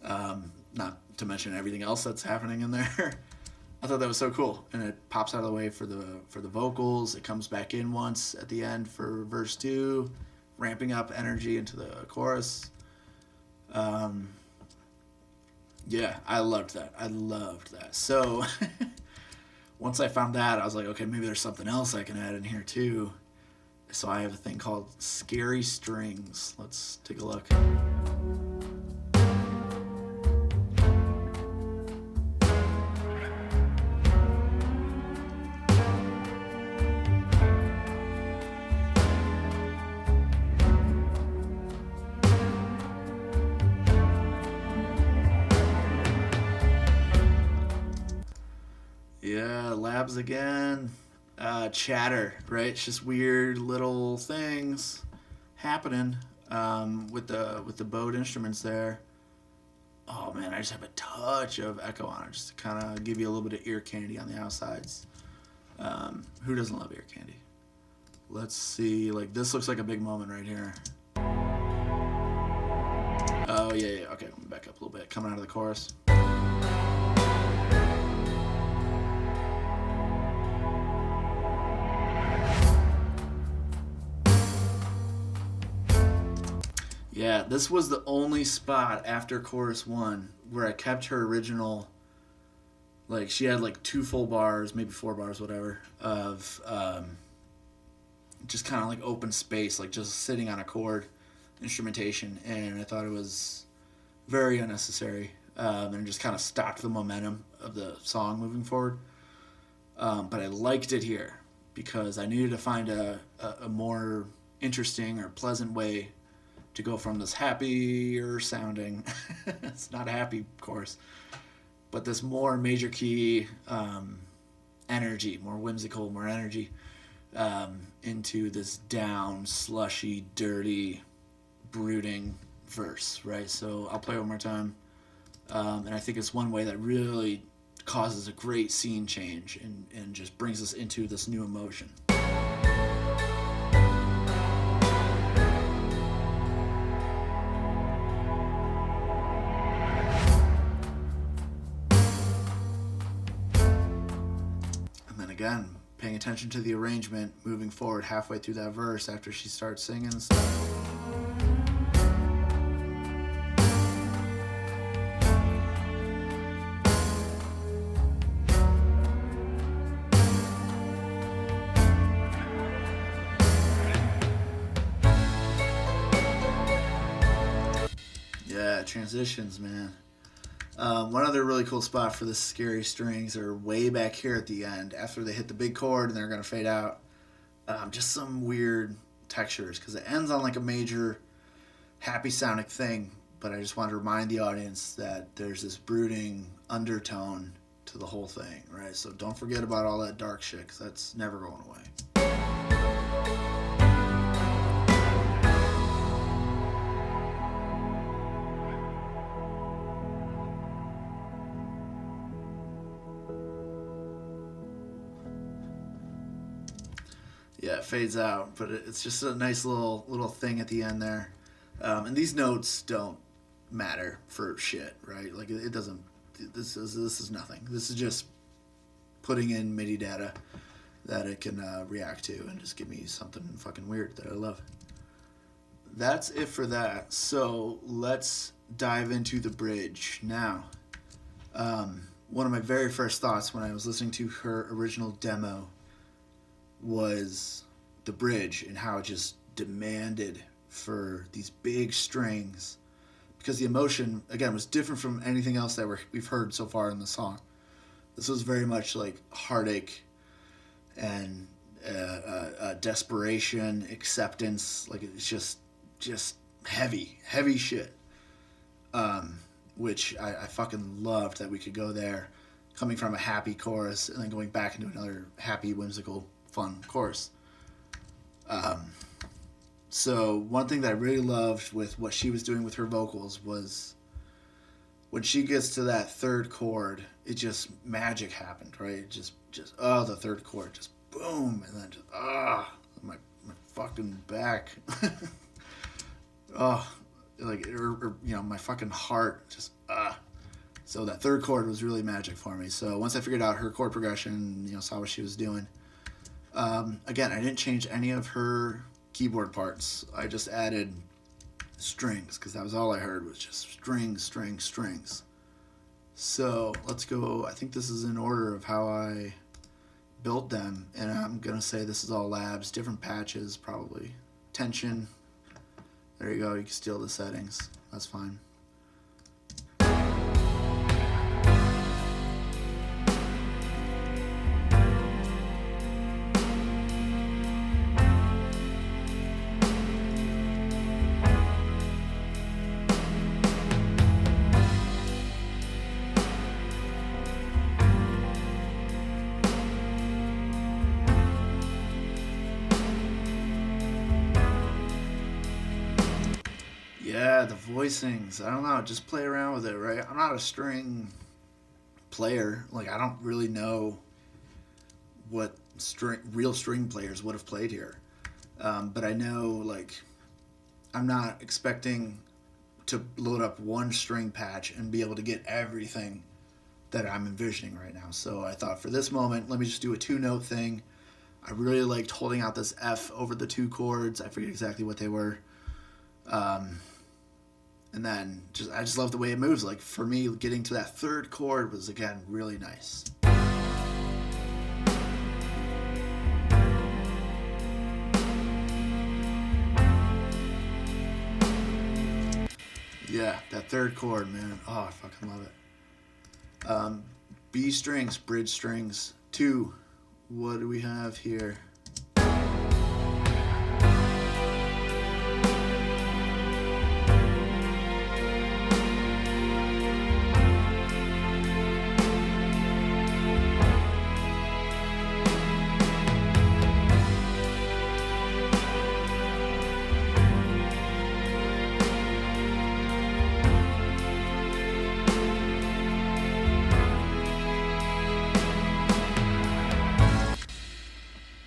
Not to mention everything else that's happening in there. I thought that was so cool, and it pops out of the way for the vocals. It comes back in once at the end for verse 2, ramping up energy into the chorus. Yeah, I loved that. So once I found that, I was like, okay, maybe there's something else I can add in here too. So I have a thing called Scary Strings. Let's take a look. Yeah, labs again. Chatter, right? It's just weird little things happening with the bowed instruments there. Oh man, I just have a touch of echo on it, just to kind of give you a little bit of ear candy on the outsides. Who doesn't love ear candy? Let's see, like this looks like a big moment right here. Oh yeah. Okay, I'm gonna back up a little bit. Coming out of the chorus. Yeah, this was the only spot after chorus 1 where I kept her original, like she had like 2 full bars, maybe 4 bars, whatever, of just kind of like open space, like just sitting on a chord instrumentation, and I thought it was very unnecessary, and it just kind of stopped the momentum of the song moving forward. But I liked it here because I needed to find a more interesting or pleasant way to go from this happier sounding, it's not a happy chorus, but this more major key energy, more whimsical, more energy, into this down, slushy, dirty, brooding verse, right? So I'll play it one more time. And I think it's one way that really causes a great scene change and just brings us into this new emotion. Again, paying attention to the arrangement, moving forward halfway through that verse after she starts singing and stuff. Yeah, transitions, man. One other really cool spot for the Scary Strings are way back here at the end after they hit the big chord and they're going to fade out. Just some weird textures because it ends on like a major happy sounding thing, but I just wanted to remind the audience that there's this brooding undertone to the whole thing, right? So don't forget about all that dark shit because that's never going away. Yeah, it fades out, but it's just a nice little thing at the end there. And these notes don't matter for shit, right? Like it doesn't. This is nothing. This is just putting in MIDI data that it can react to and just give me something fucking weird that I love. That's it for that. So let's dive into the bridge now. One of my very first thoughts when I was listening to her original demo was the bridge and how it just demanded for these big strings, because the emotion again was different from anything else that we've heard so far in the song. This was very much like heartache and desperation, acceptance. Like it's just heavy shit, which I fucking loved that we could go there, coming from a happy chorus and then going back into another happy, whimsical, fun chorus. So one thing that I really loved with what she was doing with her vocals was when she gets to that third chord, it just magic happened, right? Just the third chord, just boom, and then just my fucking back, like or my fucking heart, just So that third chord was really magic for me. So once I figured out her chord progression, saw what she was doing. Again, I didn't change any of her keyboard parts. I just added strings because that was all I heard was just strings. So let's go. I think this is in order of how I built them, and I'm gonna say this is all labs, different patches probably. Tension. There you go. You can steal the settings. That's fine. Yeah, the voicings. I don't know. Just play around with it, right? I'm not a string player. Like, I don't really know what real string players would have played here. But I know, like, I'm not expecting to load up one string patch and be able to get everything that I'm envisioning right now. So I thought for this moment, let me just do a 2-note thing. I really liked holding out this F over the 2 chords. I forget exactly what they were. And then I just love the way it moves. Like, for me, getting to that third chord was, again, really nice. Yeah, that third chord, man. Oh, I fucking love it. B strings, bridge strings, 2. What do we have here?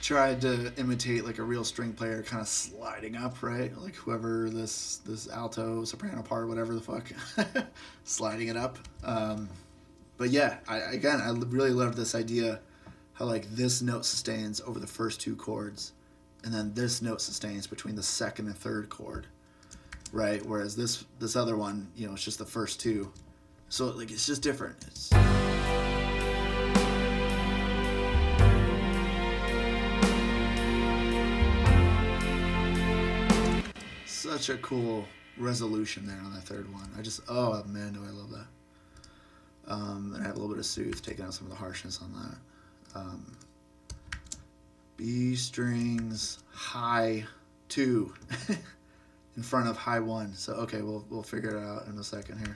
Tried to imitate like a real string player, kind of sliding up, right? Like whoever this alto, soprano part, whatever the fuck, sliding it up. But yeah, I really love this idea how like this note sustains over the first 2 chords, and then this note sustains between the second and third chord, right? Whereas this other one, it's just the first 2. So like it's just different. It's such a cool resolution there on that third one. Oh man, do I love that. And I have a little bit of soothe, taking out some of the harshness on that. B strings, high 2 in front of high 1. So okay, we'll figure it out in a second here.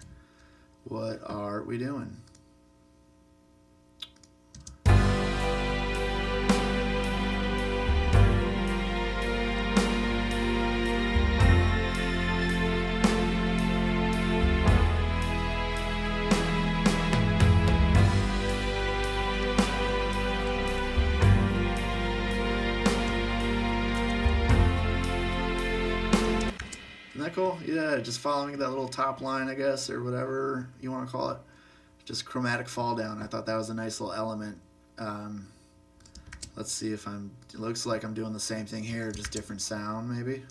What are we doing? Cool. Yeah, just following that little top line, I guess, or whatever you want to call it. Just chromatic fall down. I thought that was a nice little element. Let's see if it looks like I'm doing the same thing here, just different sound maybe.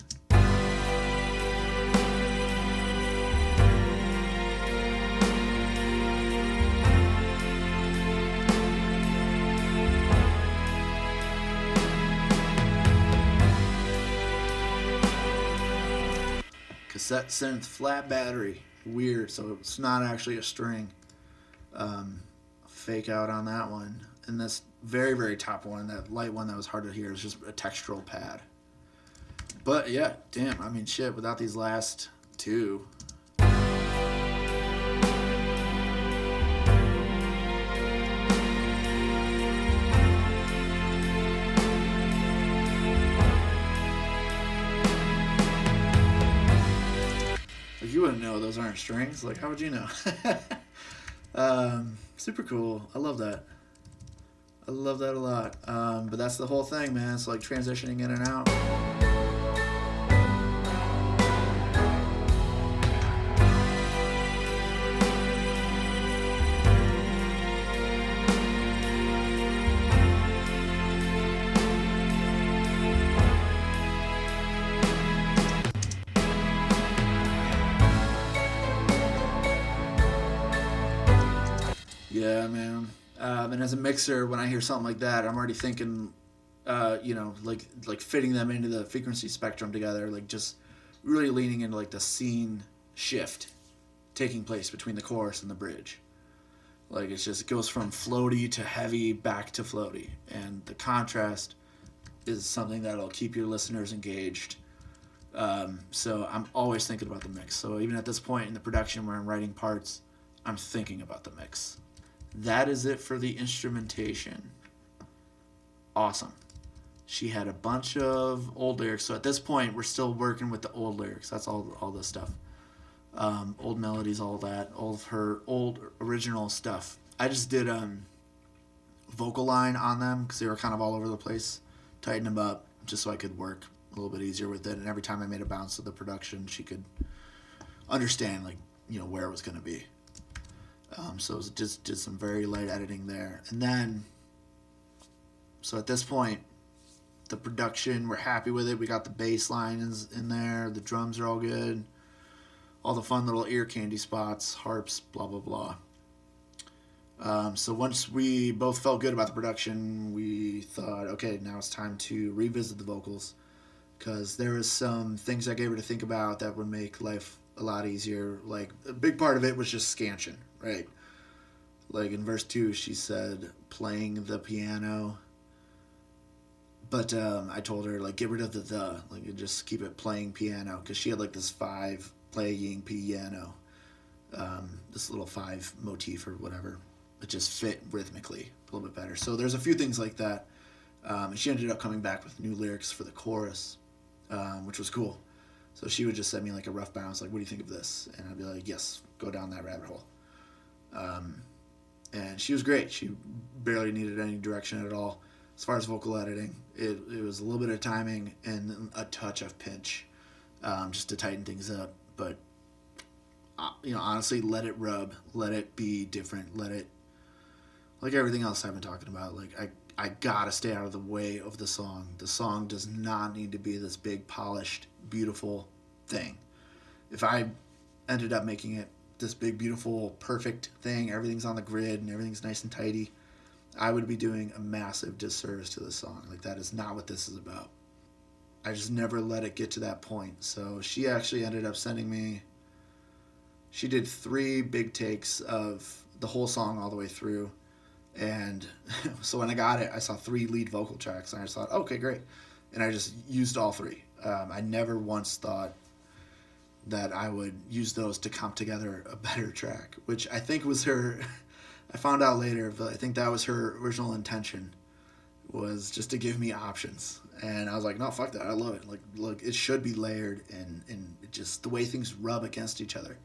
Cassette synth, flat battery, weird. So it's not actually a string. Fake out on that one. And this very, very top one, that light one that was hard to hear, is just a textural pad. But yeah, damn, I mean shit, without these last 2. know those aren't strings? Like, how would you know? Super cool. I love that. I love that a lot. But that's the whole thing, man. It's like transitioning in and out. Yeah, man. And as a mixer, when I hear something like that, I'm already thinking, like fitting them into the frequency spectrum together, like just really leaning into like the scene shift taking place between the chorus and the bridge. Like it goes from floaty to heavy back to floaty, and the contrast is something that'll keep your listeners engaged. So I'm always thinking about the mix. So even at this point in the production where I'm writing parts, I'm thinking about the mix. That is it for the instrumentation. Awesome. She had a bunch of old lyrics. So at this point, we're still working with the old lyrics. That's all this stuff. Old melodies, all that. All of her old original stuff. I just did vocal line on them because they were kind of all over the place. Tighten them up just so I could work a little bit easier with it. And every time I made a bounce to the production, she could understand, like, where it was going to be. So it just did some very light editing there. And then, so at this point, the production, we're happy with it. We got the bass line in there. The drums are all good. All the fun little ear candy spots, harps, blah, blah, blah. So once we both felt good about the production, we thought, okay, now it's time to revisit the vocals. Because there was some things I gave her to think about that would make life a lot easier. Like, a big part of it was just scansion, right? Like in verse 2, she said playing the piano, but I told her, like, get rid of the like, just keep it playing piano, because she had like this 5 playing piano, this little 5 motif or whatever. It just fit rhythmically a little bit better. So there's a few things like that, and she ended up coming back with new lyrics for the chorus, which was cool. So she would just send me like a rough bounce, like, what do you think of this? And I'd be like, yes, go down that rabbit hole. And she was great. She barely needed any direction at all. As far as vocal editing, it was a little bit of timing and a touch of pinch, just to tighten things up. But, honestly, let it rub. Let it be different. Let it, like everything else I've been talking about, like, I gotta stay out of the way of the song. The song does not need to be this big, polished, beautiful thing. If I ended up making it this big, beautiful, perfect thing, everything's on the grid and everything's nice and tidy, I would be doing a massive disservice to the song. Like, that is not what this is about. I just never let it get to that point. So she actually ended up sending me, she did 3 big takes of the whole song all the way through. And so when I got it, I saw 3 lead vocal tracks, and I just thought, okay, great. And I just used all 3. I never once thought that I would use those to come together a better track, which I think was her, I found out later, but I think that was her original intention, was just to give me options. And I was like, no, fuck that, I love it. Like, look, it should be layered, and it just, the way things rub against each other,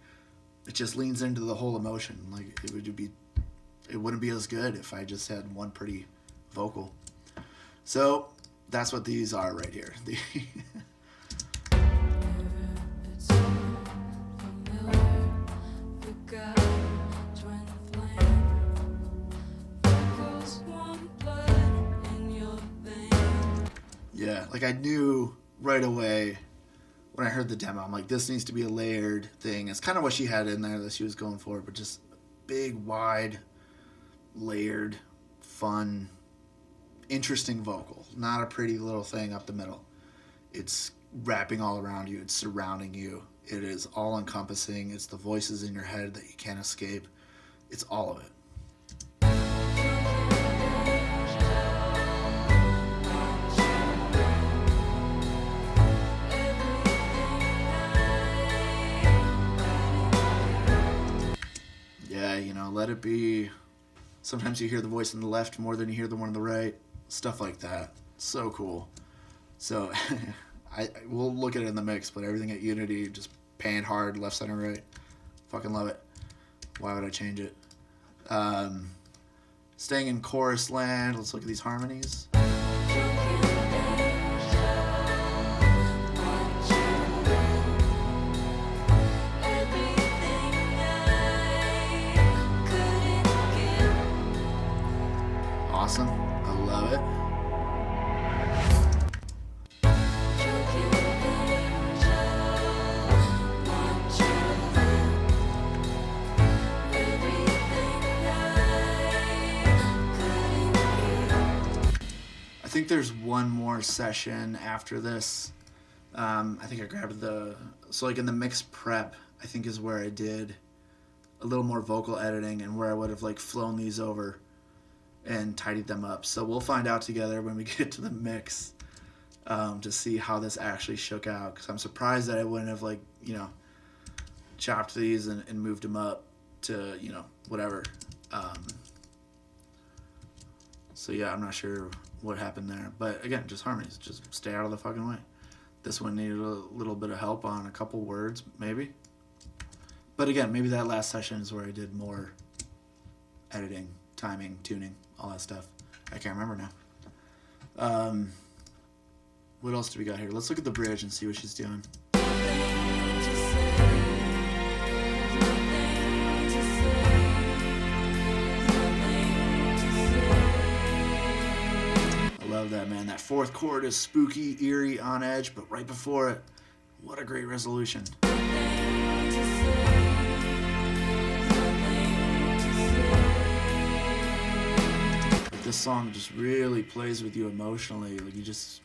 it just leans into the whole emotion. Like, it wouldn't be as good if I just had one pretty vocal. So that's what these are right here. Yeah, like I knew right away when I heard the demo, I'm like, this needs to be a layered thing. It's kind of what she had in there that she was going for, but just big, wide, layered, fun, interesting vocal. Not a pretty little thing up the middle. It's wrapping all around you. It's surrounding you. It is all encompassing. It's the voices in your head that you can't escape. It's all of it. Yeah, let it be. Sometimes you hear the voice on the left more than you hear the one on the right. Stuff like that. So cool. So we'll look at it in the mix, but everything at Unity, just panned hard, left, center, right. Fucking love it. Why would I change it? Staying in chorus land. Let's look at these harmonies. Awesome. I love it. I think there's one more session after this. I think I grabbed so like in the mix prep, I think is where I did a little more vocal editing and where I would have like flown these over and tidied them up. So we'll find out together when we get to the mix to see how this actually shook out, because I'm surprised that I wouldn't have like, chopped these and moved them up to, whatever. So yeah, I'm not sure what happened there. But again, just harmonies. Just stay out of the fucking way. This one needed a little bit of help on a couple words, maybe. But again, maybe that last session is where I did more editing, timing, tuning, all that stuff. I can't remember now. What else do we got here? Let's look at the bridge and see what she's doing. Love that, man. That fourth chord is spooky, eerie, on edge, but right before it, what a great resolution. This song just really plays with you emotionally. Like it's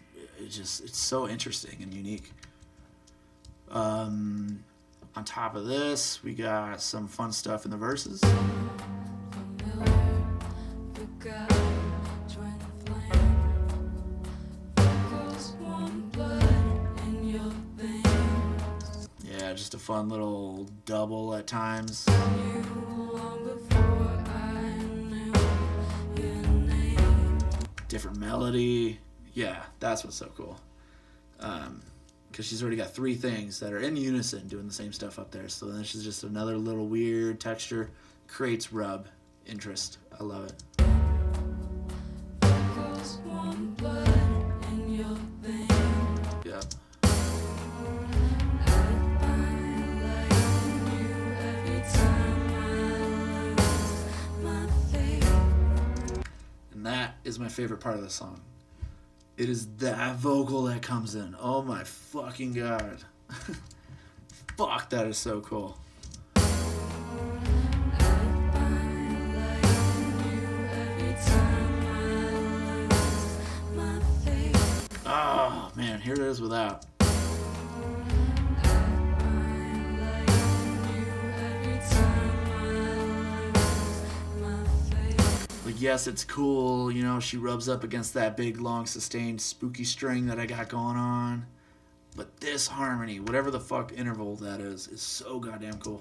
so interesting and unique. On top of this, we got some fun stuff in the verses. Yeah, just a fun little double at times. Different melody. Yeah, that's what's so cool. Because she's already got three things that are in unison doing the same stuff up there. So this is just another little weird texture. Creates rub interest. I love it. Yep. And that is my favorite part of the song. It is that vocal that comes in. Oh my fucking god. Fuck, that is so cool. Oh man, here it is without. Like, yes, it's cool, she rubs up against that big, long, sustained, spooky string that I got going on. But this harmony, whatever the fuck interval that is so goddamn cool.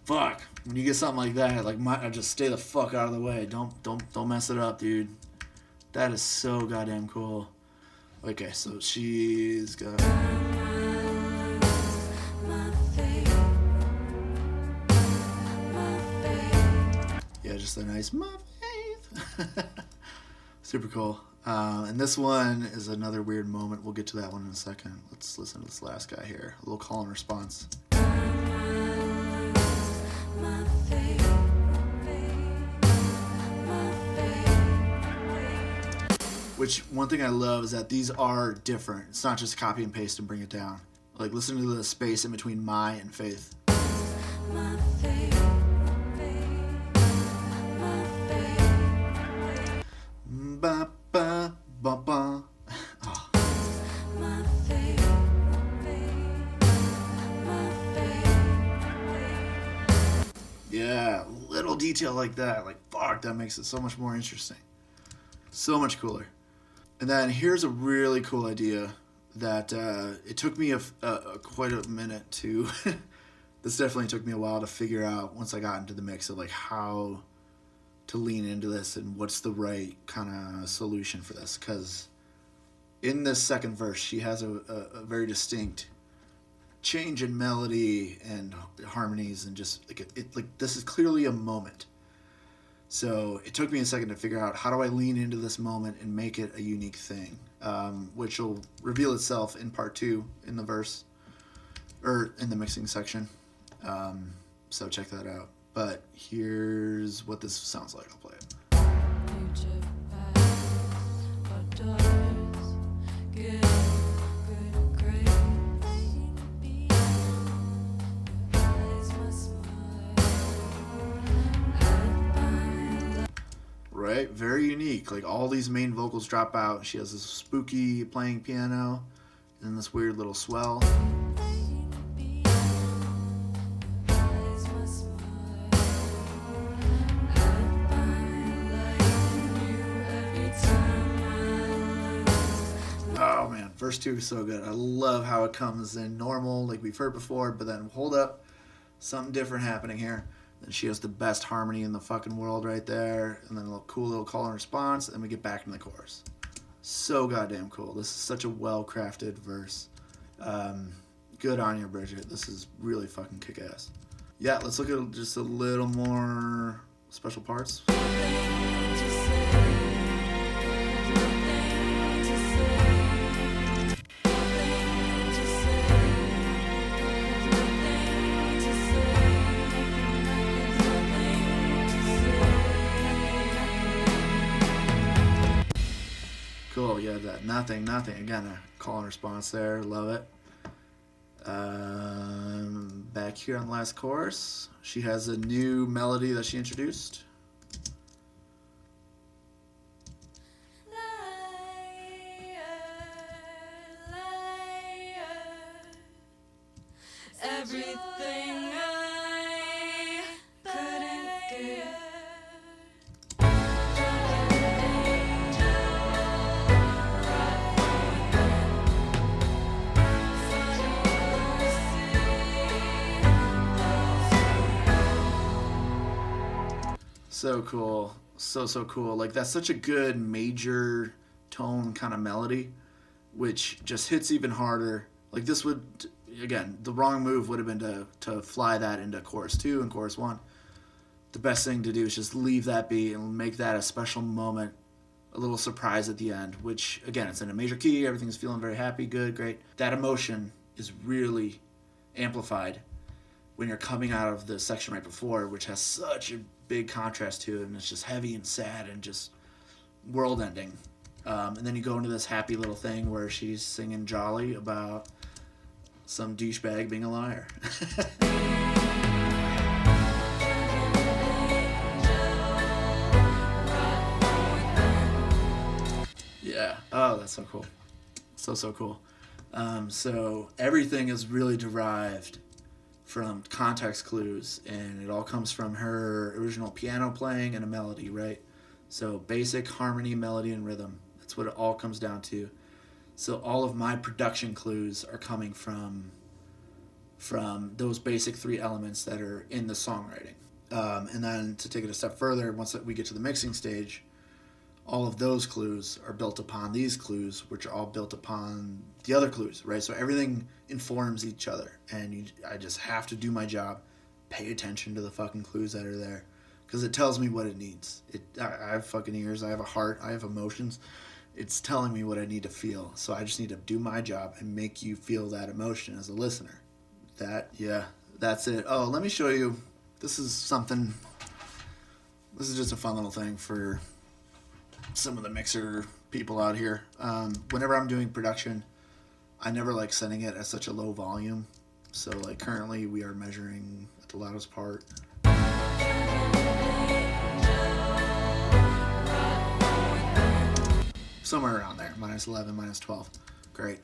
Fuck. When you get something like that, I just stay the fuck out of the way. Don't mess it up, dude. That is so goddamn cool. Okay, so she's got... Yeah, just a nice my faith. Super cool. And this one is another weird moment. We'll get to that one in a second. Let's listen to this last guy here. A little call and response. Which, one thing I love is that these are different. It's not just copy and paste and bring it down. Like, listen to the space in between my and faith. My faith, ba, ba, ba, ba. Oh. My faith, yeah, little detail like that. Like, fuck, that makes it so much more interesting. So much cooler. And then here's a really cool idea that it took me quite a minute to... This definitely took me a while to figure out once I got into the mix of like how to lean into this and what's the right kind of solution for this. Because in this second verse, she has a very distinct change in melody and harmonies, and just like this is clearly a moment. So it took me a second to figure out, how do I lean into this moment and make it a unique thing, which will reveal itself in part 2 in the verse, or in the mixing section. So check that out. But here's what this sounds like. I'll play it. Right, very unique. Like, all these main vocals drop out. She has this spooky playing piano and then this weird little swell. Oh man, verse 2 is so good. I love how it comes in normal, like we've heard before, but then hold up, something different happening here. Then she has the best harmony in the fucking world right there, and then a little cool little call and response, and we get back into the chorus. So goddamn cool. This is such a well-crafted verse. Good on you, Bridget. This is really fucking kick-ass. Yeah, let's look at just a little more special parts. Cool, yeah, that nothing. Again, a call and response there. Love it. Back here on the last chorus, she has a new melody that she introduced. Everything I couldn't get. So cool. So cool. Like, that's such a good major tone kind of melody, which just hits even harder. Like, this would, again, the wrong move would have been to fly that into chorus 2 and chorus 1. The best thing to do is just leave that be and make that a special moment, a little surprise at the end, which, again, it's in a major key. Everything's feeling very happy, good, great. That emotion is really amplified when you're coming out of the section right before, which has such a big contrast to it, and it's just heavy and sad and just world-ending. And then you go into this happy little thing where she's singing jolly about some douchebag being a liar. Yeah. Oh, that's so cool. So cool. So everything is really derived from context clues, and it all comes from her original piano playing and a melody, right? So basic harmony, melody, and rhythm. That's what it all comes down to. So all of my production clues are coming from those basic 3 elements that are in the songwriting. And then to take it a step further, once we get to the mixing stage, all of those clues are built upon these clues, which are all built upon the other clues, right? So everything informs each other, and I just have to do my job, pay attention to the fucking clues that are there, because it tells me what it needs. I have fucking ears, I have a heart, I have emotions. It's telling me what I need to feel, so I just need to do my job and make you feel that emotion as a listener. That's it. Oh, let me show you. This is just a fun little thing for some of the mixer people out here. Whenever I'm doing production, I never like sending it at such a low volume. So like currently we are measuring at the loudest part. Somewhere around there, -11, -12. Great.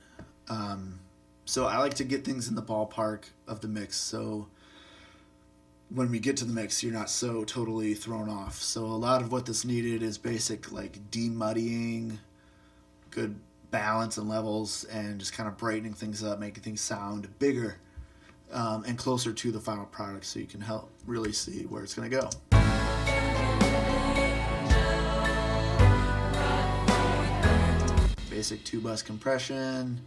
So I like to get things in the ballpark of the mix, so when we get to the mix, you're not so totally thrown off. So a lot of what this needed is basic, like, demuddying, good balance and levels, and just kind of brightening things up, making things sound bigger and closer to the final product, so you can help really see where it's going to go. basic 2-bus compression,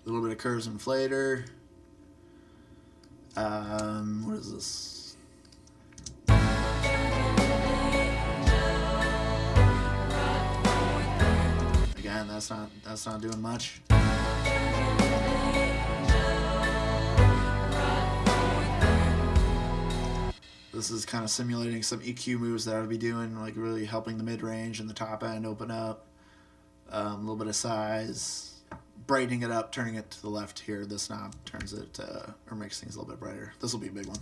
a little bit of curves inflator. What is this? Again, that's not doing much. This is kind of simulating some EQ moves that I would be doing, like really helping the mid-range and the top end open up. A little bit of size, brightening it up, turning it to the left here. This knob turns it, or makes things a little bit brighter. This will be a big one.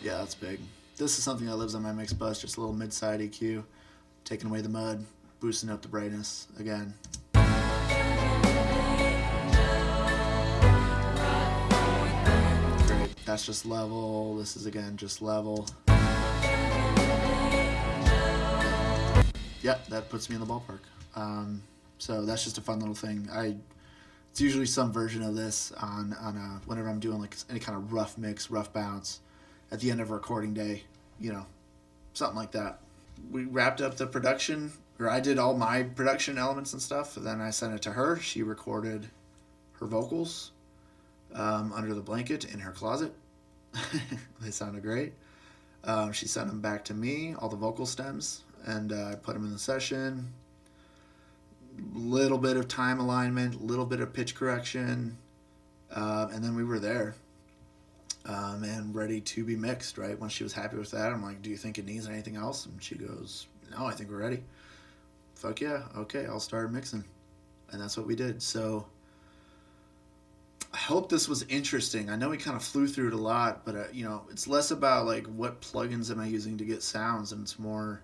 Yeah, that's big. This is something that lives on my mix bus, just a little mid-side EQ, taking away the mud, boosting up the brightness again. Great, that's just level. This is again just level. Yep, that puts me in the ballpark. So that's just a fun little thing. It's usually some version of this on whenever I'm doing like any kind of rough mix, rough bounce at the end of a recording day, you know, something like that. We wrapped up the production, or I did all my production elements and stuff, and then I sent it to her. She recorded her vocals under the blanket in her closet. They sounded great. She sent them back to me, all the vocal stems, and I put them in the session. Little bit of time alignment, little bit of pitch correction, and then we were there and ready to be mixed, right? Once she was happy with that, I'm like, do you think it needs anything else? And she goes, no, I think we're ready. Fuck yeah, okay, I'll start mixing. And that's what we did. So I hope this was interesting. I know we kind of flew through it a lot, but it's less about like what plugins am I using to get sounds, and it's more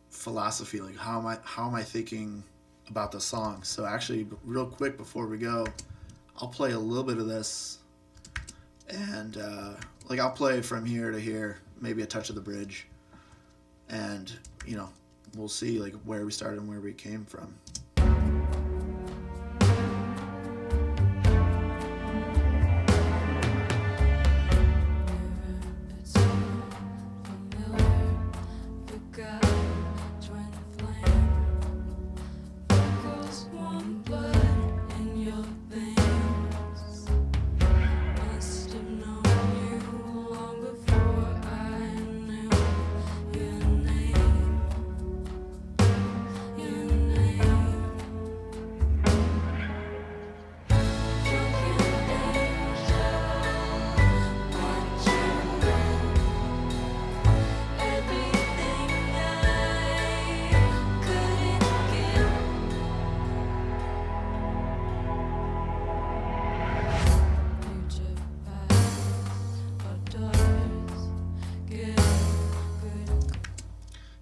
philosophy, like how am I thinking about the song. So actually, real quick before we go, I'll play a little bit of this, and I'll play from here to here, maybe a touch of the bridge, and we'll see like where we started and where we came from.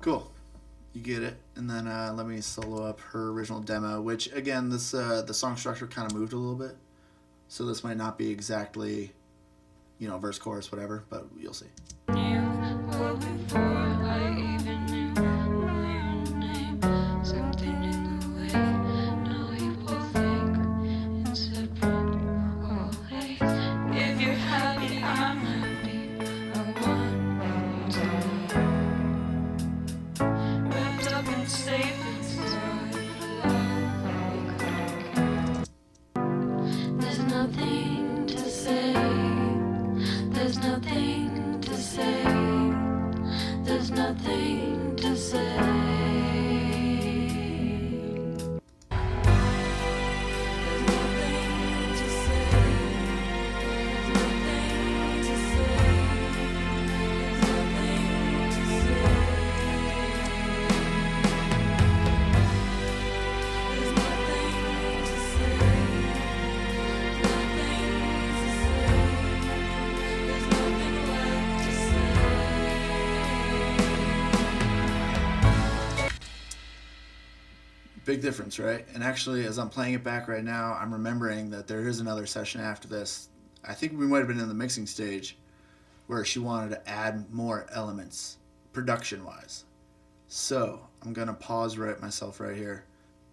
Cool. You get it. And then let me solo up her original demo, which again, this the song structure kind of moved a little bit. So this might not be exactly, verse, chorus, whatever, but you'll see. Big difference, right? And actually, as I'm playing it back right now, I'm remembering that there is another session after this. I think we might have been in the mixing stage where she wanted to add more elements, production-wise. So I'm gonna pause myself right here.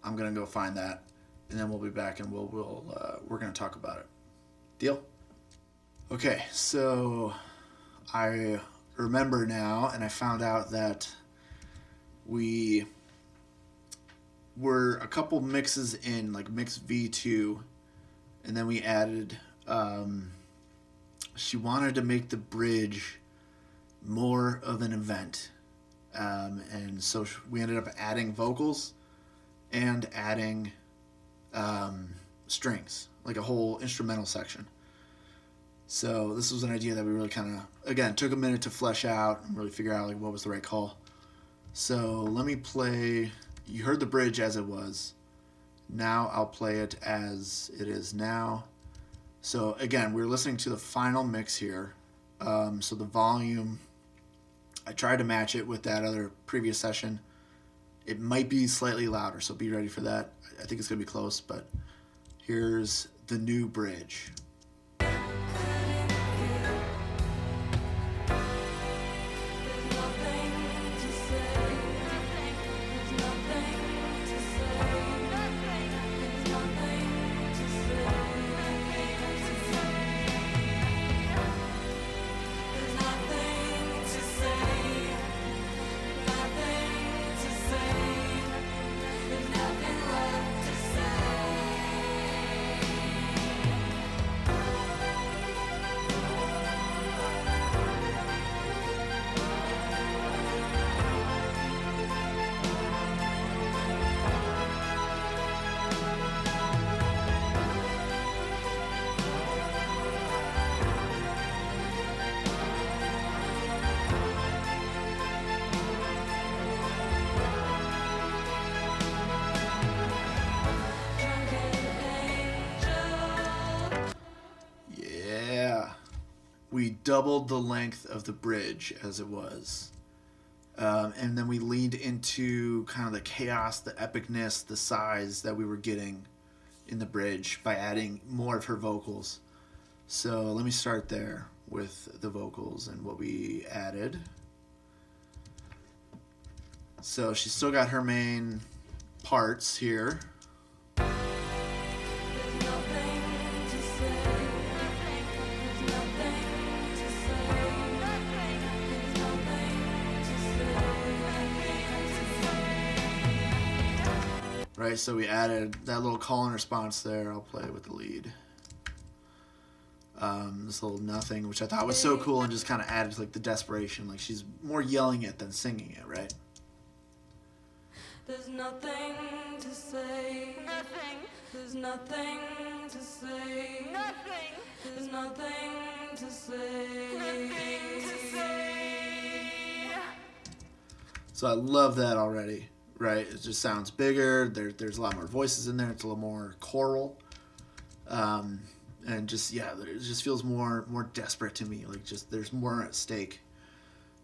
I'm gonna go find that, and then we'll be back and we're gonna talk about it. Deal? Okay, so I remember now, and I found out that we were a couple mixes in, like mix V2, and then we added, she wanted to make the bridge more of an event. And so we ended up adding vocals and adding strings, like a whole instrumental section. So this was an idea that we really kind of, again, took a minute to flesh out and really figure out like what was the right call. So let me play, you heard the bridge as it was. Now I'll play it as it is now. So again, we're listening to the final mix here. So the volume, I tried to match it with that other previous session. It might be slightly louder, so be ready for that. I think it's going to be close, but here's the new bridge. We doubled the length of the bridge as it was. And then we leaned into kind of the chaos, the epicness, the size that we were getting in the bridge by adding more of her vocals. So let me start there with the vocals and what we added. So she's still got her main parts here. Right, so we added that little call and response there. I'll play with the lead. This little nothing, which I thought was so cool and just kind of added like the desperation. Like she's more yelling it than singing it, right? There's nothing to say. Nothing. There's nothing to say. Nothing. There's nothing to say. Nothing to say. So I love that already. Right, it just sounds bigger. There's a lot more voices in there. It's a little more choral, and just it just feels more desperate to me. Like just there's more at stake.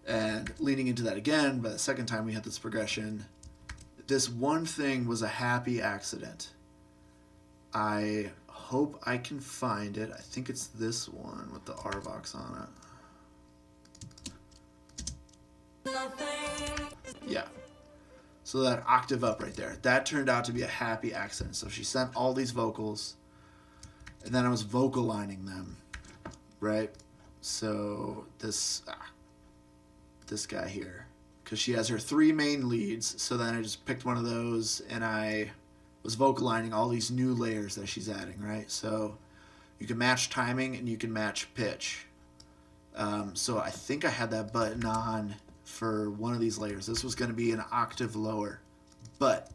And leaning into that again, by the second time we had this progression, this one thing was a happy accident. I hope I can find it. I think it's this one with the RVox on it. Nothing. Yeah. So that octave up right there, that turned out to be a happy accident. So she sent all these vocals, and then I was vocal lining them, right? So this guy here, because she has her 3 main leads. So then I just picked one of those, and I was vocal lining all these new layers that she's adding, right? So you can match timing and you can match pitch. So I think I had that button on for one of these layers. This was going to be an octave lower, but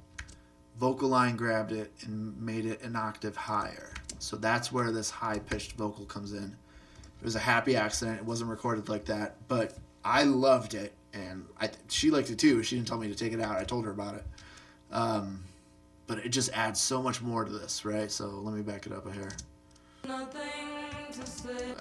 vocal line grabbed it and made it an octave higher. So that's where this high-pitched vocal comes in. It was a happy accident. It wasn't recorded like that, but I loved it, and she liked it too. She didn't tell me to take it out. I told her about it. But it just adds so much more to this, right? So let me back it up here. Nothing to say.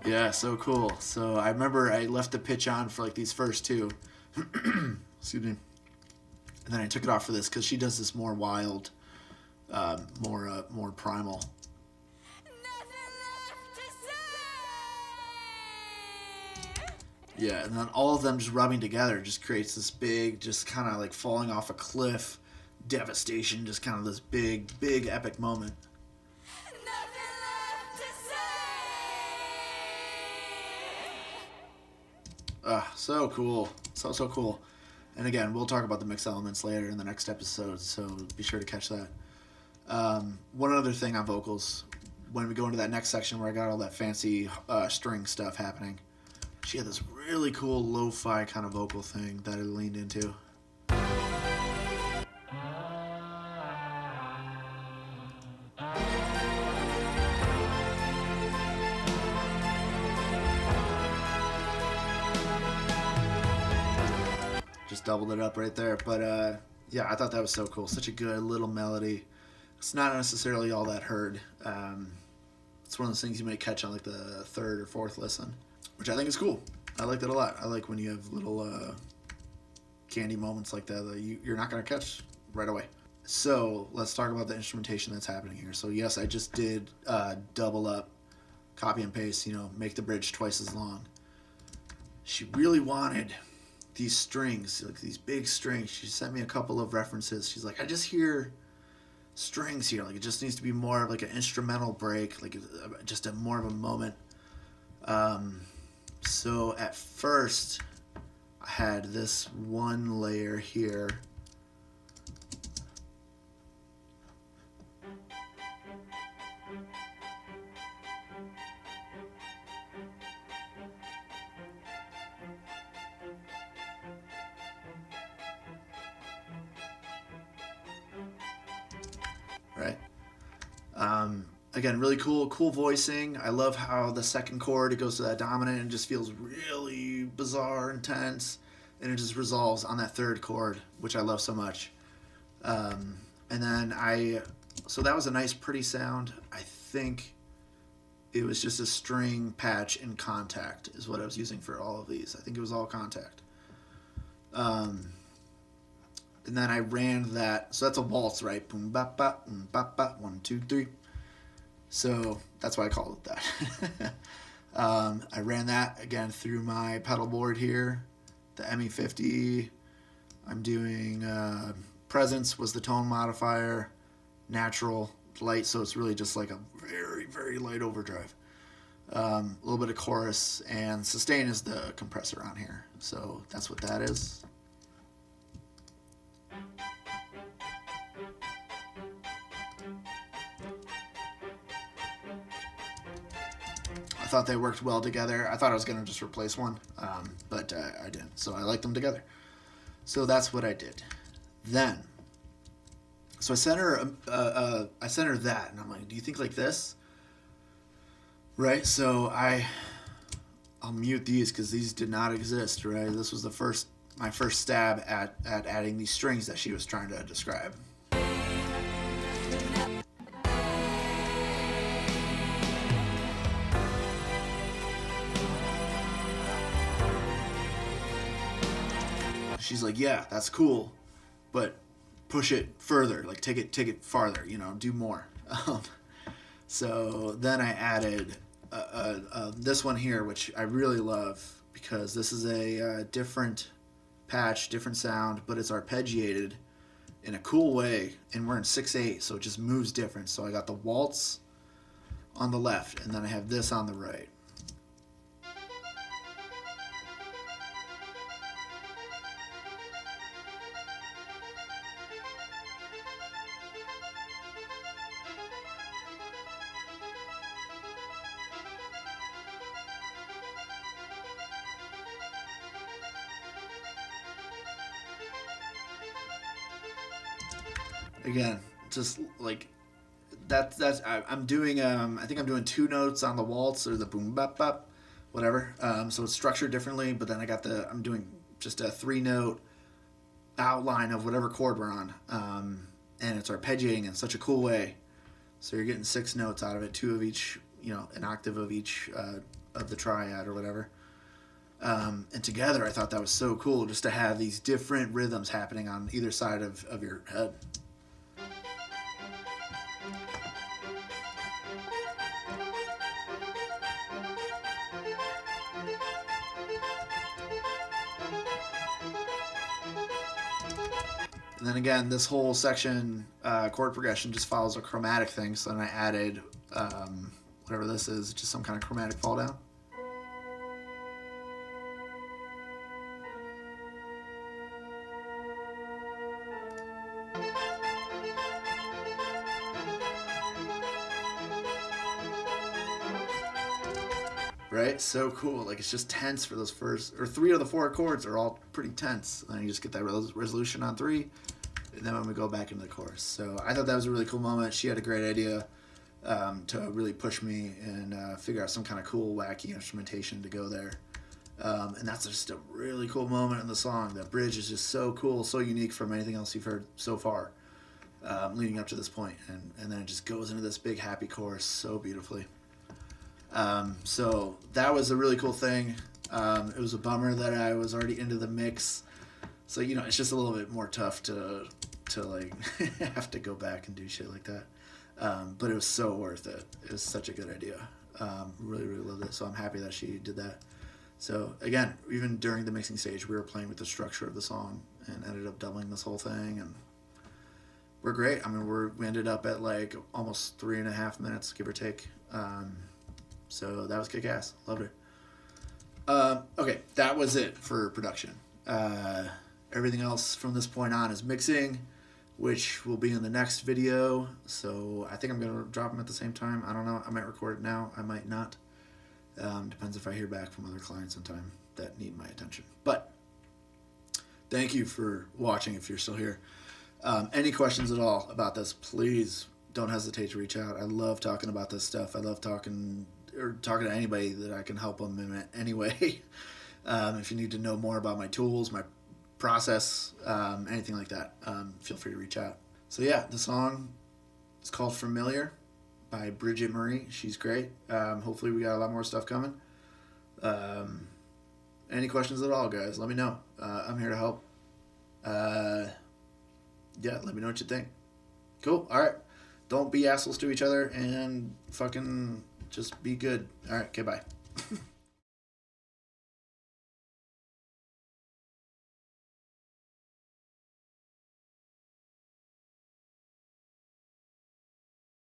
Yeah, so cool. So I remember I left the pitch on for like these first 2. Excuse me. And then I took it off for this because she does this more wild more primal. Yeah, and then all of them just rubbing together just creates this big, just kind of like falling off a cliff, devastation, just kind of this big epic moment. So cool. So cool. And again, we'll talk about the mix elements later in the next episode, so be sure to catch that. One other thing on vocals, when we go into that next section where I got all that fancy string stuff happening, she had this really cool lo-fi kind of vocal thing that I leaned into. Just doubled it up right there. But yeah, I thought that was so cool. Such a good little melody. It's not necessarily all that heard. It's one of those things you might catch on like the third or fourth listen, which I think is cool. I like that a lot. I like when you have little candy moments like that you're not going to catch right away. So let's talk about the instrumentation that's happening here. So yes, I just did double up, copy and paste, make the bridge twice as long. She really wanted these strings, like these big strings. She sent me a couple of references. She's like, I just hear strings here. Like it just needs to be more of like an instrumental break, like just more of a moment. So at first I had this one layer here. Right. Again, really cool voicing. I love how the second chord, it goes to that dominant and just feels really bizarre, intense, and it just resolves on that third chord, which I love so much. And then so that was a nice, pretty sound. I think it was just a string patch in Contact is what I was using for all of these. I think it was all Contact. And then I ran that, so that's a waltz, right? Boom, bop, bop, boom, bop, bop, 1, 2, 3. So that's why I called it that. I ran that again through my pedal board here, the ME50. I'm doing Presence was the tone modifier, natural, light, so it's really just like a very, very light overdrive. A little bit of chorus, and sustain is the compressor on here. So that's what that is. I thought they worked well together. I thought I was going to just replace one, but I didn't. So I like them together. So that's what I did. Then, so I sent her that, and I'm like, do you think like this? Right. So I'll mute these because these did not exist. Right. This was my first stab at adding these strings that she was trying to describe. She's like, yeah, that's cool, but push it further, like take it farther, do more. So then I added this one here, which I really love because this is a different patch, different sound, but it's arpeggiated in a cool way, and we're in 6/8, so it just moves different. So I got the waltz on the left, and then I have this on the right. Again, just like I'm doing I think I'm doing 2 notes on the waltz or the boom bop bop, whatever. So it's structured differently, but then I'm doing just a 3-note outline of whatever chord we're on, and it's arpeggiating in such a cool way. So you're getting 6 notes out of it, 2 of each, an octave of each of the triad or whatever. And together, I thought that was so cool just to have these different rhythms happening on either side of your head. And then again, this whole section, chord progression, just follows a chromatic thing. So then I added whatever this is, just some kind of chromatic fall down. Right? So cool. Like, it's just tense for those first, or 3 of the 4 chords are all pretty tense. And then you just get that resolution on 3, and then when we go back into the chorus. So I thought that was a really cool moment. She had a great idea to really push me and figure out some kind of cool, wacky instrumentation to go there. And that's just a really cool moment in the song. That bridge is just so cool, so unique from anything else you've heard so far, leading up to this point. And then it just goes into this big, happy chorus so beautifully. So that was a really cool thing. It was a bummer that I was already into the mix. So, you know, it's just a little bit more tough to like have to go back and do shit like that. But it was so worth it. It was such a good idea. Really, really loved it. So I'm happy that she did that. So again, even during the mixing stage, we were playing with the structure of the song and ended up doubling this whole thing. And we're great. I mean, we ended up at like almost 3.5 minutes, give or take. So that was kick-ass. Loved her. Okay, that was it for production. Everything else from this point on is mixing, which will be in the next video. So I think I'm going to drop them at the same time. I don't know. I might record it now. I might not. Depends if I hear back from other clients on time that need my attention. But thank you for watching if you're still here. Any questions at all about this, please don't hesitate to reach out. I love talking about this stuff. I love talking to anybody that I can help them in any way. If you need to know more about my tools, my process, anything like that, feel free to reach out. So yeah, the song is called Familiar by Bridget Mariie. She's great. Hopefully we got a lot more stuff coming. Any questions at all, guys, let me know. I'm here to help. Yeah, let me know what you think. Cool. All right. Don't be assholes to each other and fucking just be good. All right. Okay, bye.